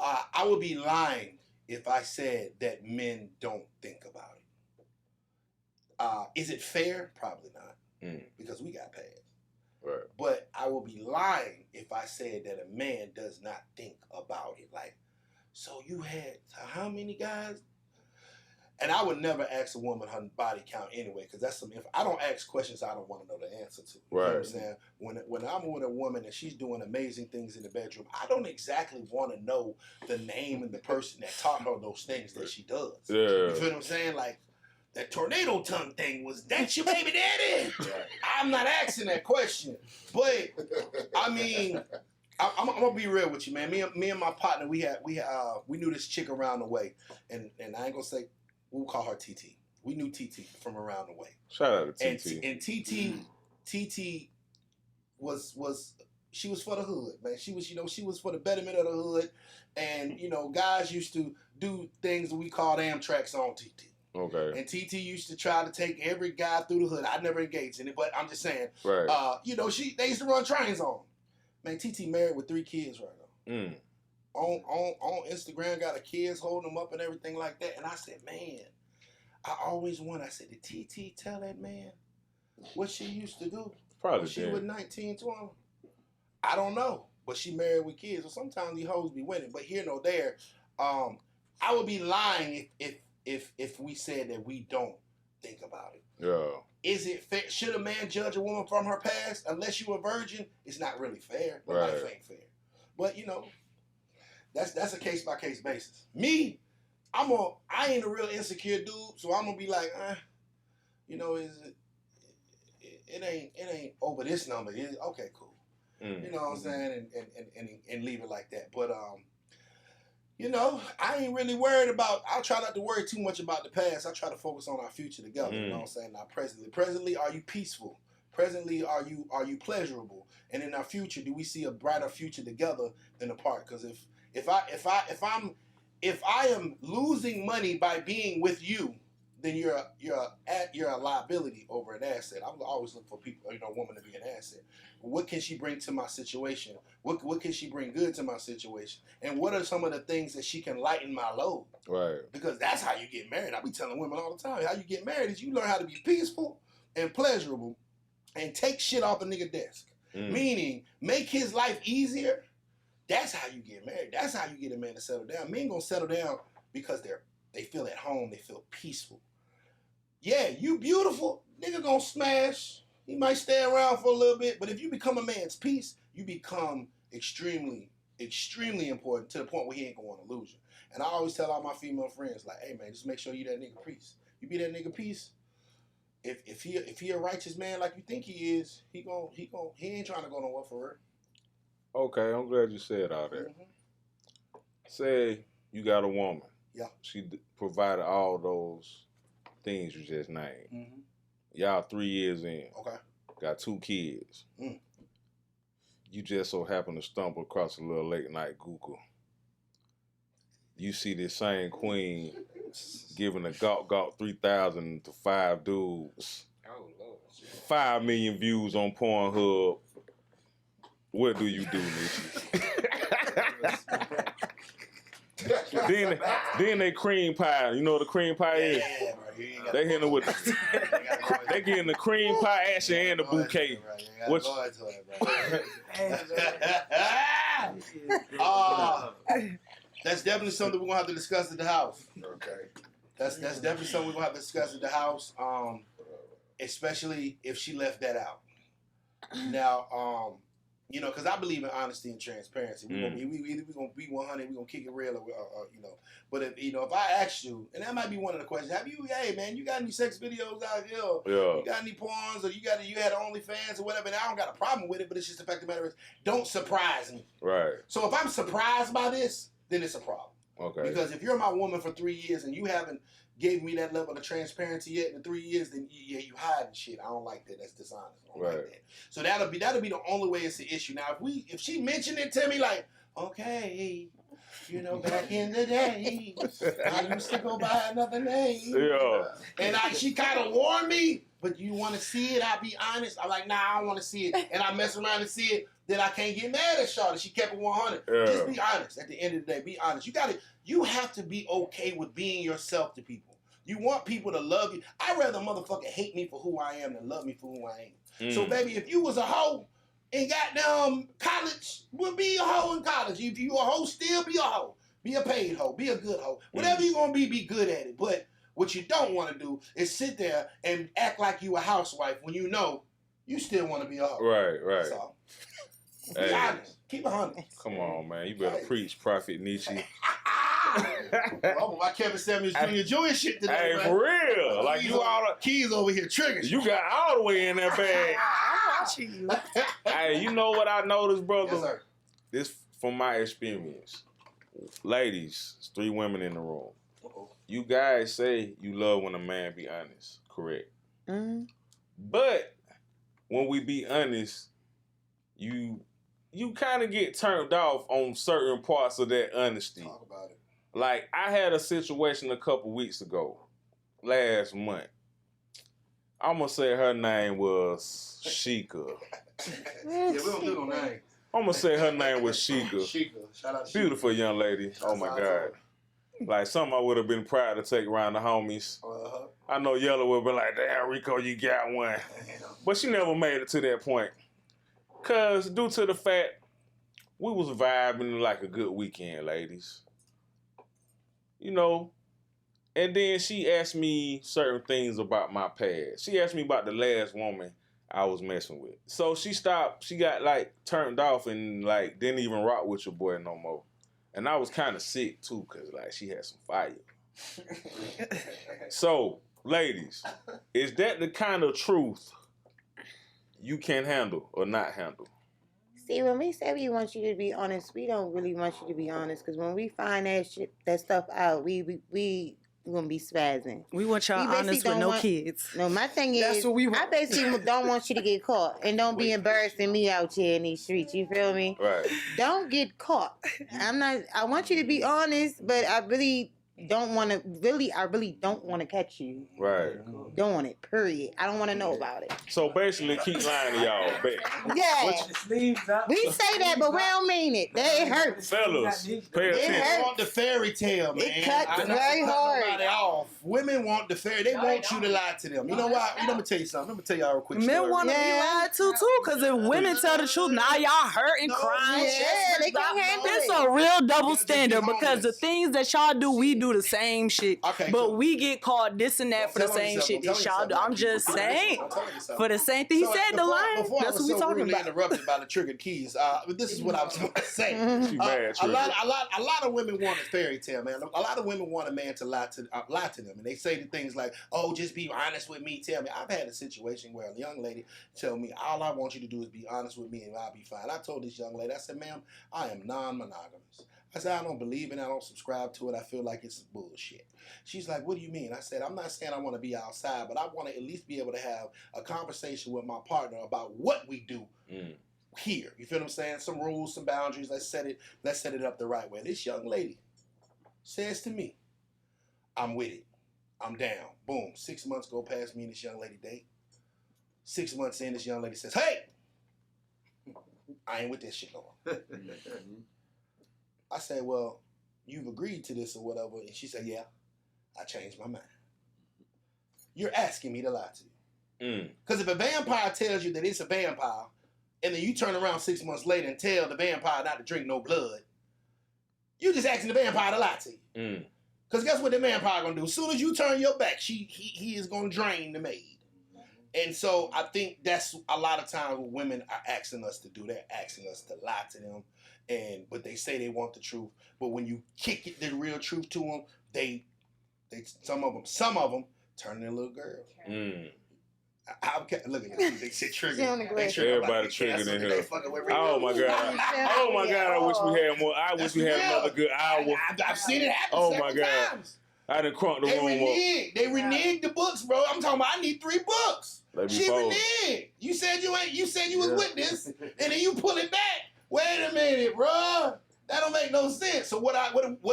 Speaker 3: I would be lying if I said that men don't think about it. Is it fair? Probably not, because we got paid.
Speaker 2: Right.
Speaker 3: But I will be lying if I said that a man does not think about it. Like, so you had how many guys? And I would never ask a woman her body count anyway, because that's some. If I don't ask questions, I don't want to know the answer to. You know what I'm saying? When I'm with a woman and she's doing amazing things in the bedroom, I don't exactly want to know the name and the person that taught her those things that she does.
Speaker 2: Yeah.
Speaker 3: You feel what I'm saying? Like, that tornado tongue thing, was that your baby daddy? I'm not asking that question. But, I mean, I'm gonna be real with you, man. Me and my partner, we knew this chick around the way. And I ain't gonna say, we'll call her TT. We knew TT from around the way.
Speaker 2: Shout out to TT.
Speaker 3: And TT was she was for the hood, man. She was for the betterment of the hood. And, guys used to do things that we called Amtrak's on TT.
Speaker 2: Okay.
Speaker 3: And TT used to try to take every guy through the hood. I never engaged in it, but I'm just saying.
Speaker 2: Right.
Speaker 3: They used to run trains on. Man, TT married with 3 kids right now. On Instagram, got her kids holding them up and everything like that. And I said, man, I said, did TT tell that man what she used to do?
Speaker 2: Probably
Speaker 3: she was 19, 20. I don't know, but she married with kids. So sometimes these hoes be winning, but here nor there. I would be lying if we said that we don't think about it.
Speaker 2: Yeah.
Speaker 3: Is it fair? Should a man judge a woman from her past? Unless you a virgin, it's not really fair. But life ain't fair. But that's a case by case basis. Me, I ain't a real insecure dude, so I'm gonna be like, it ain't over this number. Okay, cool. You know what I'm saying, and leave it like that. But I ain't really worried about. I try not to worry too much about the past. I try to focus on our future together. You know what I'm saying? Not presently. Presently, are you peaceful? Presently, are you pleasurable? And in our future, do we see a brighter future together than apart? Because if I am losing money by being with you, then you're a liability over an asset. I would always look for people, a woman to be an asset. What can she bring to my situation? What can she bring good to my situation? And what are some of the things that she can lighten my load?
Speaker 2: Right.
Speaker 3: Because that's how you get married. I be telling women all the time, how you get married is you learn how to be peaceful and pleasurable and take shit off a nigga desk. Meaning, make his life easier. That's how you get married. That's how you get a man to settle down. Men gonna settle down because they feel at home, they feel peaceful. Yeah, you beautiful, nigga gonna smash. He might stay around for a little bit, but if you become a man's peace, you become extremely, extremely important to the point where he ain't gonna want to lose you. And I always tell all my female friends, like, hey man, just make sure you that nigga peace. You be that nigga peace. If he a righteous man like you think he is, he ain't trying to go nowhere for her.
Speaker 2: Okay, I'm glad you said all that. Say you got a woman.
Speaker 3: Yeah.
Speaker 2: She provided all those things you just named. Y'all 3 years in.
Speaker 3: Okay.
Speaker 2: Got 2 kids. You just so happen to stumble across a little late night Google. You see this same queen giving a gawk 3,000 to 5 dudes.
Speaker 5: Oh, Lord.
Speaker 2: 5 million views on Pornhub. What do you do, Nishi? then they cream pie. You know what the cream pie is?
Speaker 3: Yeah,
Speaker 2: they hitting with they getting the cream pie action and the bouquet. Which
Speaker 3: that's definitely something we're gonna have to discuss at the house.
Speaker 7: Okay.
Speaker 3: That's definitely something we're gonna have to discuss at the house. Especially if she left that out. Now, because I believe in honesty and transparency. We're gonna be 100. We're gonna kick it real, or. But if I asked you, and that might be one of the questions, hey man, you got any sex videos out here?
Speaker 2: Yeah.
Speaker 3: You got any porns, or you had OnlyFans or whatever? And I don't got a problem with it, but it's just the fact of the matter is, don't surprise me.
Speaker 2: Right.
Speaker 3: So if I'm surprised by this, then it's a problem.
Speaker 2: Okay.
Speaker 3: Because if you're my woman for 3 years and you haven't gave me that level of transparency yet in the 3 years, then you hiding shit. I don't like that. That's dishonest. I don't like that. So that'll be the only way it's an issue. Now if she mentioned it to me like, okay, back in the day, I used to go by another name.
Speaker 2: Yeah.
Speaker 3: And she kind of warned me, but you want to see it? I'll be honest. I'm like, nah, I don't want to see it. And I mess around and see it. then I can't get mad at Shawty. She kept it 100.
Speaker 2: Yeah.
Speaker 3: Just be honest. At the end of the day, be honest. You have to be okay with being yourself to people. You want people to love you. I'd rather a motherfucker hate me for who I am than love me for who I am. So, baby, if you was a hoe in goddamn college, well, be a hoe in college. If you a hoe, still be a hoe. Be a paid hoe. Be a good hoe. Whatever you gonna be good at it. But what you don't want to do is sit there and act like you a housewife when you know you still want to be a hoe.
Speaker 2: Right.
Speaker 3: That's all. Be honest. Keep it 100.
Speaker 2: Come on, man. You better preach, Prophet Nietzsche.
Speaker 3: I'm my Kevin Samuels Jr. shit today,
Speaker 2: Hey,
Speaker 3: man.
Speaker 2: for real. Like, you all the
Speaker 3: keys over here triggering.
Speaker 2: You got all the way in that bag.
Speaker 9: I'm watching you.
Speaker 2: Hey, you know what I noticed, brother?
Speaker 3: Yes, sir.
Speaker 2: This from my experience. Ladies, it's 3 women in the room. You guys say you love when a man be honest. Correct.
Speaker 6: Mm-hmm.
Speaker 2: But when we be honest, you kind of get turned off on certain parts of that honesty.
Speaker 3: Talk about it.
Speaker 2: Like, I had a situation a couple weeks ago, last month. I'm going to say her name was Sheikah.
Speaker 3: Yeah, we don't do no name.
Speaker 2: I'm going to say her name was Sheikah.
Speaker 3: Sheikah. Shout out to
Speaker 2: Beautiful young lady. Oh, my God. Like, something I would have been proud to take around the homies.
Speaker 3: Uh-huh.
Speaker 2: I know Yellow would have been like, damn, Rico, you got one. But she never made it to that point. Because due to the fact, we was vibing like a good weekend, ladies. You know, and then she asked me certain things about my past. She asked me about the last woman I was messing with. So she stopped, she got like turned off and like didn't even rock with your boy no more. And I was kind of sick too, because like she had some fire. So, ladies, is that the kind of truth you can handle or not handle?
Speaker 6: See, when we say we want you to be honest, we don't really want you to be honest. Because when we find that stuff out, we gonna be spazzing.
Speaker 9: We want y'all
Speaker 6: We
Speaker 9: honest with no kids.
Speaker 6: No, my thing
Speaker 9: That's
Speaker 6: is,
Speaker 9: what we
Speaker 6: I
Speaker 9: want.
Speaker 6: basically don't want you to get caught, and don't be embarrassing me out here in these streets. You feel me?
Speaker 2: Right.
Speaker 6: Don't get caught. I want you to be honest, but I really don't want to. I really don't want to catch you
Speaker 2: Right.
Speaker 6: doing it. Period. I don't want to know about it.
Speaker 2: So basically, keep lying to y'all.
Speaker 6: Yeah. We say that, but we don't mean it. That it hurts.
Speaker 2: Fellas, pay
Speaker 6: It
Speaker 2: attention.
Speaker 6: hurts.
Speaker 3: Want the fairy tale, man.
Speaker 6: It cuts
Speaker 3: I'm not
Speaker 6: very
Speaker 3: to cut
Speaker 6: hard.
Speaker 3: nobody off. Women want the fairy. They want you to lie to them. You know why? Let me tell you something. Let me tell y'all real quick.
Speaker 9: Men
Speaker 3: story.
Speaker 9: want to be lied to too, because if women tell the truth, now y'all hurting, crying.
Speaker 6: Yeah, they can't handle
Speaker 9: It's
Speaker 6: it.
Speaker 9: a real double
Speaker 3: Just be
Speaker 9: standard because the
Speaker 3: honest.
Speaker 9: things that y'all do, we do the same shit.
Speaker 3: Okay,
Speaker 9: but
Speaker 3: so-
Speaker 9: we get caught this and that
Speaker 3: Don't
Speaker 9: for the
Speaker 3: tell
Speaker 9: same
Speaker 3: yourself,
Speaker 9: shit
Speaker 3: don't
Speaker 9: that
Speaker 3: tell
Speaker 9: y'all do.
Speaker 3: yourself.
Speaker 9: I'm just saying.
Speaker 3: I'm telling you something.
Speaker 9: For the same thing he
Speaker 3: So,
Speaker 9: said, the line.
Speaker 3: Before
Speaker 9: That's
Speaker 3: I was
Speaker 9: what we
Speaker 3: so
Speaker 9: talking
Speaker 3: rudely
Speaker 9: about.
Speaker 3: interrupted by the triggered keys. But this is what I was going to say.
Speaker 2: She mad,
Speaker 3: a lot of women want a fairy tale, man. A lot of women want a man to lie to them, and they say the things like, "Oh, just be honest with me. Tell me." I've had a situation where a young lady tell me, "All I want you to do is be honest with me, and I'll be fine." I told this young lady, I said, "Ma'am, I am non-monogamous." I said, "I don't believe in it. I don't subscribe to it. I feel like it's bullshit." She's like, "What do you mean?" I said, "I'm not saying I want to be outside, but I want to at least be able to have a conversation with my partner about what we do here." You feel what I'm saying? Some rules, some boundaries. Let's set it up the right way. This young lady says to me, "I'm with it. I'm down." Boom. 6 months go past, me and this young lady date. 6 months in, this young lady says, "Hey, I ain't with this shit no more." I say, "Well, you've agreed to this or whatever." And she said, "Yeah, I changed my mind." You're asking me to lie to you. Because if a vampire tells you that it's a vampire, and then you turn around 6 months later and tell the vampire not to drink no blood, you just asking the vampire to lie to you. Because guess what the vampire gonna do? As soon as you turn your back, he is gonna drain the maid. And so I think that's a lot of times what women are asking us to do. They're asking us to lie to them, but they say they want the truth. But when you kick the real truth to them, they some of them turn into little girls. Look at this. They sit triggered.
Speaker 2: Everybody triggered in here. Oh my God. Oh my God. I wish we had more. I wish we had another good hour.
Speaker 3: I've seen it happen.
Speaker 2: Oh my
Speaker 3: several
Speaker 2: God.
Speaker 3: times.
Speaker 2: I done crunked the room up.
Speaker 3: They reneged the books, bro. I'm talking about I need 3 books. She reneged. You said you was with this, and then you pull it back. Wait a minute, bro. That don't make no sense. So what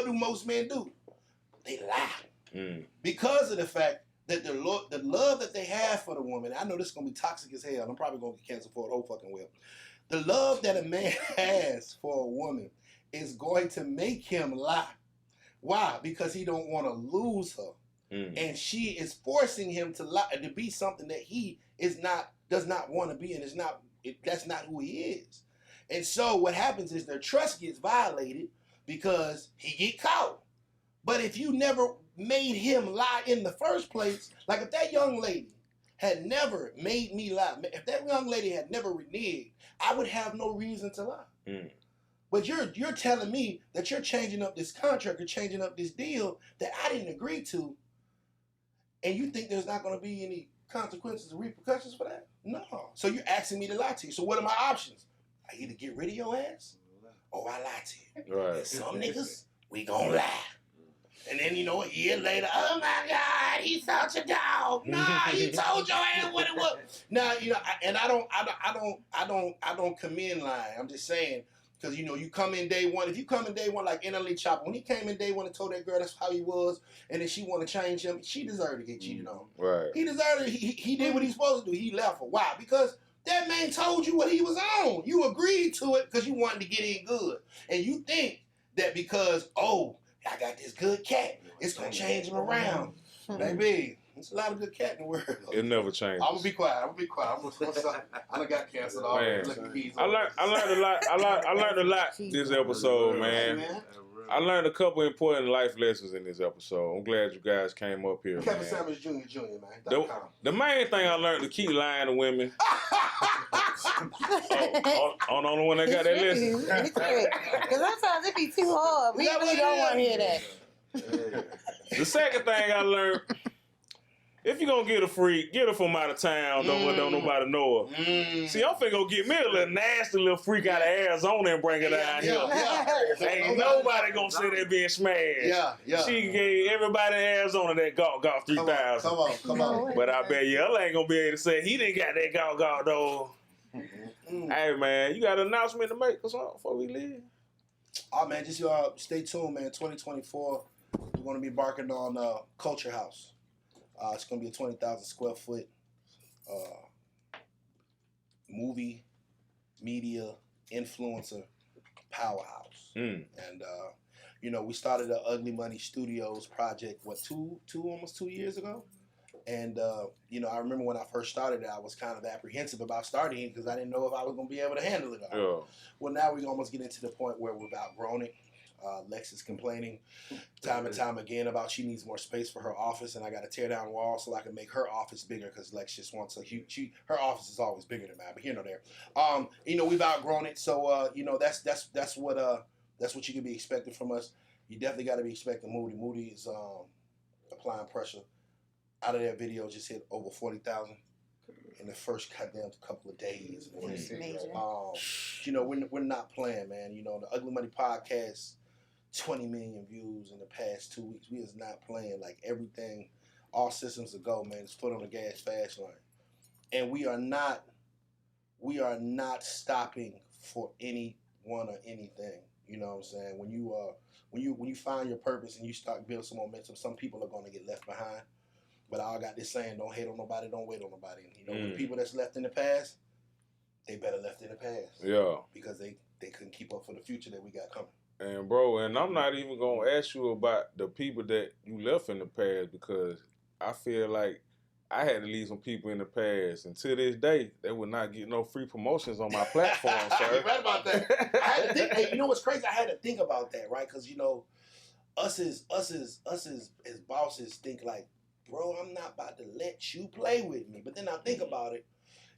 Speaker 3: do most men do? They lie. Because of the fact that the love that they have for the woman, I know this is gonna be toxic as hell. I'm probably gonna get canceled for it. Oh fucking well. The love that a man has for a woman is going to make him lie. Why? Because he don't want to lose her. And she is forcing him to lie, to be something that he does not want to be, and that's not who he is. And so what happens is their trust gets violated because he get caught. But if you never made him lie in the first place, like if that young lady had never made me lie, if that young lady had never reneged, I would have no reason to lie. But you're telling me that you're changing up this contract or changing up this deal that I didn't agree to, and you think there's not going to be any consequences or repercussions for that? No. So you're asking me to lie to you. So what are my options? I either get rid of your ass or I lie to you.
Speaker 2: Right.
Speaker 3: And some niggas, we gonna lie. And then, a year later, oh my God, he such a dog. Nah, he told your ass what it was. Nah, I don't commend lying. I'm just saying, because you come in day one. If you come in day one like NLE Chopper, when he came in day one and told that girl that's how he was, and then she want to change him, she deserved to get cheated on.
Speaker 2: Right.
Speaker 3: He deserved it. He did what he's supposed to do. He left her. Why? Because that man told you what he was on. You agreed to it because you wanted to get in good. And you think that because, I got this good cat, it's going to change him around. Baby, there's a lot of good cat in the world.
Speaker 2: It never changes.
Speaker 3: I'm going to be quiet. I done got canceled already.
Speaker 2: I learned a lot. I learned a lot this episode, man. I learned a couple important life lessons in this episode. I'm glad you guys came up here,
Speaker 3: Kevin
Speaker 2: man.
Speaker 3: Samuels Jr., man.
Speaker 2: The main thing I learned to keep lying to women. On the only one that got that lesson.
Speaker 6: Because sometimes it be too hard. We really don't want to hear that.
Speaker 2: The second thing I learned, if you're going to get a freak, get her from out of town. Don't nobody know her. See, I'm finna go get me a little nasty little freak out of Arizona and bring her down here. Ain't nobody going to say they being smashed. She gave everybody in Arizona that golf 3,000.
Speaker 3: Come on.
Speaker 2: But I bet y'all ain't going to be able to say he didn't got that golf though. Hey, man, you got an announcement to make before we leave?
Speaker 3: Oh, man, just stay tuned, man. 2024, we're going to be embarking on Culture House. It's going to be a 20,000 square foot movie, media, influencer powerhouse. And, we started the Ugly Money Studios project, almost 2 years ago? And, I remember when I first started it, I was kind of apprehensive about starting it because I didn't know if I was going to be able to handle it. Well, now we almost get into the point where we've outgrown it. Lex is complaining time and time again about she needs more space for her office, and I got to tear down walls so I can make her office bigger because Lex just wants a huge. Her office is always bigger than mine, but here nor there. We've outgrown it, so that's what you can be expecting from us. You definitely got to be expecting Moody. Moody is applying pressure. Out of that video, just hit over 40,000 in the first goddamn couple of days. We're not playing, man. The Ugly Money Podcast, 20 million views in the past 2 weeks. We is not playing. Like everything, all systems are go, man. It's foot on the gas, fast line, and we are not stopping for anyone or anything. You know what I'm saying? When you find your purpose and you start building some momentum, some people are going to get left behind. But I got this saying, don't hate on nobody, don't wait on nobody. The people that's left in the past, they better left in the past.
Speaker 2: Yeah.
Speaker 3: Because they couldn't keep up for the future that we got coming.
Speaker 2: And bro, I'm not even going to ask you about the people that you left in the past because I feel like I had to leave some people in the past. And to this day, they would not get no free promotions on my platform, sir.
Speaker 3: You're right about that. I had to think, hey, you know what's crazy? I had to think about that, right? Because, us as bosses think like, bro, I'm not about to let you play with me. But then I think about it.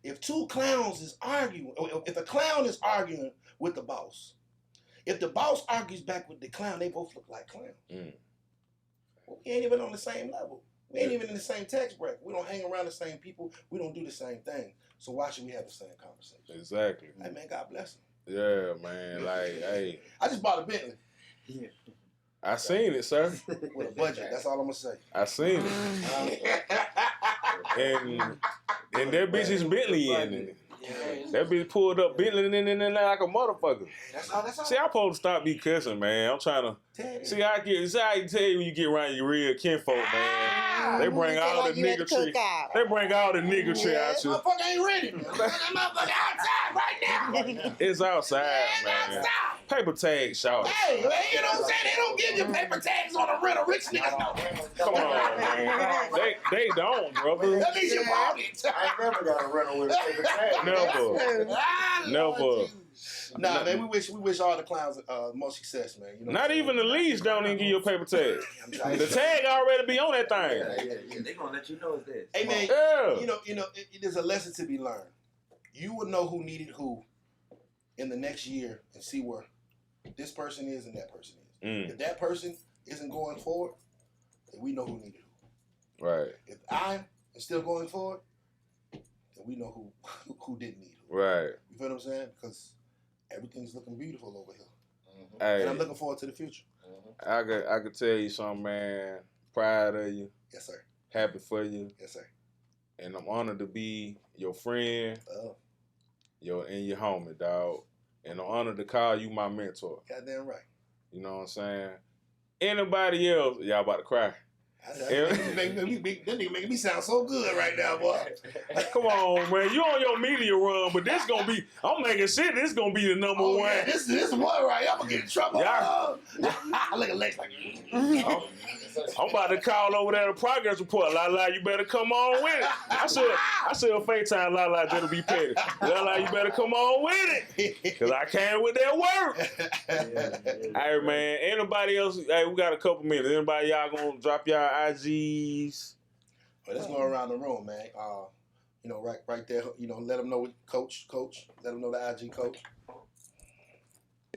Speaker 3: If two clowns is arguing, if a clown is arguing with the boss, if the boss argues back with the clown, they both look like clowns. Well, we ain't even on the same level. We ain't even in the same tax bracket. We don't hang around the same people. We don't do the same thing. So why should we have the same conversation?
Speaker 2: Exactly.
Speaker 3: Hey, man, God bless him.
Speaker 2: Yeah, man. Like, hey.
Speaker 3: I just bought a Bentley.
Speaker 5: Yeah.
Speaker 2: I seen it, sir.
Speaker 3: With a budget. That's all I'm going to say.
Speaker 2: I seen it. And that bitch is Bentley in it.
Speaker 3: Yeah,
Speaker 2: That bitch pulled up Bentley and like a motherfucker.
Speaker 3: That's all.
Speaker 2: See, I'm supposed to stop be cussing, man. I'm trying to. See, I can tell you when you get around your real kinfolk, man. They bring all the niggatry. They bring all the niggatry out you.
Speaker 3: Motherfucker ain't ready. That motherfucker outside right now.
Speaker 2: It's outside, man. Paper tag, shout.
Speaker 3: Hey, man, you know what I'm saying? They don't give you paper tags on a rental. Rich niggas don't.
Speaker 2: Come on, man. They don't, brother.
Speaker 3: That means you bought it.
Speaker 7: I ain't never got a rental with a paper tag.
Speaker 2: Never.
Speaker 3: Nah, man, we wish all the clowns more success, man. You know
Speaker 2: Not even the lease don't even give you a paper tag. The tag already be on that thing.
Speaker 10: They gonna let you know it's this.
Speaker 3: Hey, man,
Speaker 2: Yeah.
Speaker 3: you know, there's a lesson to be learned. You will know who needed who in the next year and see where this person is and that person is. If that person isn't going forward, then we know who needed who.
Speaker 2: Right.
Speaker 3: If I am still going forward, then we know who didn't need who.
Speaker 2: Right.
Speaker 3: You feel what I'm saying? Because everything's looking beautiful over here.
Speaker 2: Hey,
Speaker 3: And I'm looking forward to the future.
Speaker 2: I could tell you something, man. Proud of you.
Speaker 3: Yes, sir.
Speaker 2: Happy for you.
Speaker 3: Yes, sir.
Speaker 2: And I'm honored to be your friend,
Speaker 3: Oh,
Speaker 2: your homie, dog. And I'm honored to call you my mentor.
Speaker 3: goddamn right.
Speaker 2: You know what I'm saying? Anybody else, y'all about to cry.
Speaker 3: That nigga making me sound so good right now, boy.
Speaker 2: Come on, man. You on your media run, but this gonna be, I'm making shit, this gonna be the number one.
Speaker 3: Yeah, this one right here, I'm gonna get in trouble.
Speaker 2: Yeah.
Speaker 3: I look at Lex like,
Speaker 2: I'm about to call over there the progress report. La, you better come on with it. I should FaceTime La, that'll be petty. La, you better come on with it. Because I came with that work. Hey, man, anybody else? Hey, we got a couple minutes. Anybody y'all gonna drop y'all IGs?
Speaker 3: Well, let's go around the room, man. You know, right there, you know, let them know what coach. Let them know the IG coach.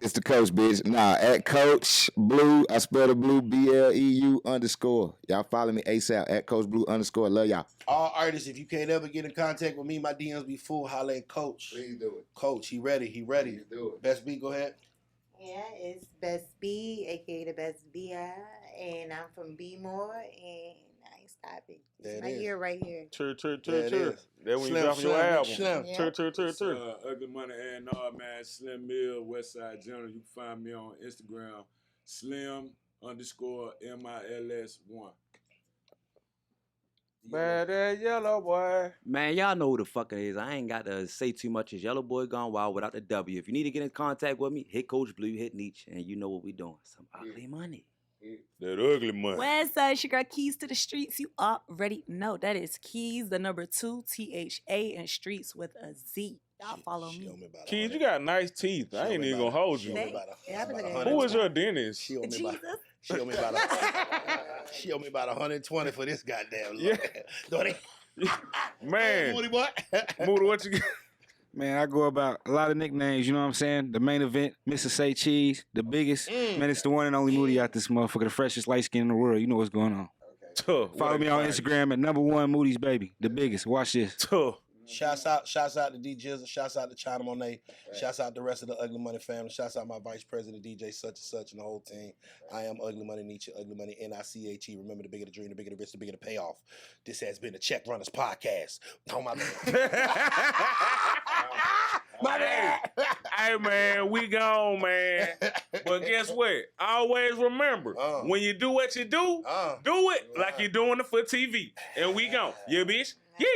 Speaker 11: It's the coach, bitch. Nah, at Coach Blue, I spell the blue, BLEU_. Y'all follow me ASAP, at Coach Blue _. Love y'all.
Speaker 3: All artists, if you can't ever get in contact with me, my DMs be full. Holla at Coach.
Speaker 7: Please do it.
Speaker 3: Coach, he ready.
Speaker 7: Please do it.
Speaker 3: Best B, go ahead.
Speaker 6: Yeah, it's Best B, aka the Best BI, and I'm from B-More, and I ain't stopping.
Speaker 3: There
Speaker 6: It's
Speaker 3: it
Speaker 6: my
Speaker 3: is.
Speaker 6: year right here.
Speaker 2: Tur.
Speaker 3: There it is.
Speaker 2: That when you
Speaker 3: Slim,
Speaker 2: drop your
Speaker 3: Slim,
Speaker 2: album.
Speaker 3: Slim.
Speaker 6: Yeah.
Speaker 2: Tur.
Speaker 8: Ugly Money A&R, man. Slim Mill, Westside General. You can find me on Instagram, Slim_MILS1.
Speaker 2: Bad ass yellow boy.
Speaker 10: Man, y'all know who the fuck it is. I ain't got to say too much. It's Yellow Boy Gone Wild without the W. If you need to get in contact with me, hit Coach Blue, hit Nietzsche, and you know what we doing. Some ugly money.
Speaker 2: That ugly money.
Speaker 9: Westside, she got keys to the streets. You already know that is keys, the number 2, THA, and streets with a Z. Y'all follow
Speaker 3: She
Speaker 9: me.
Speaker 3: owe me about
Speaker 2: Kids,
Speaker 3: 100.
Speaker 2: you got nice teeth. I ain't even gonna hold
Speaker 3: She
Speaker 2: you.
Speaker 3: owe me about
Speaker 6: Yeah, but
Speaker 3: 100.
Speaker 2: Who is your dentist?
Speaker 3: She owe me
Speaker 9: Jesus.
Speaker 3: about. She owe me about. She owe me about 120 for this goddamn.
Speaker 2: Yeah.
Speaker 3: Don't he?
Speaker 2: Man,
Speaker 3: Moody boy.
Speaker 2: Moody, what you got?
Speaker 5: Man, I go about a lot of nicknames, you know what I'm saying? The main event, Mr. Say Cheese, the biggest. Man, it's the one and only Moody out this motherfucker, the freshest light skin in the world. You know what's going on.
Speaker 2: Tough.
Speaker 5: Follow me on Instagram at #1 Moody's Baby, the biggest. Watch this.
Speaker 2: Tough.
Speaker 3: Shouts out to D Jizzle. Shouts out to China Monet. Shouts out the rest of the Ugly Money family. Shouts out my vice president, DJ such and such, and the whole team. I am Ugly Money Nietzsche, Ugly Money NICHE. Remember, the bigger the dream, the bigger the risk, the bigger the payoff. This has been the Check Runners podcast. Oh, my bad. My bad.
Speaker 2: Hey, man, we gone, man. But guess what? Always remember, when you do what you do, do it like you're doing it for TV. And we gone. Yeah, bitch? Yeah.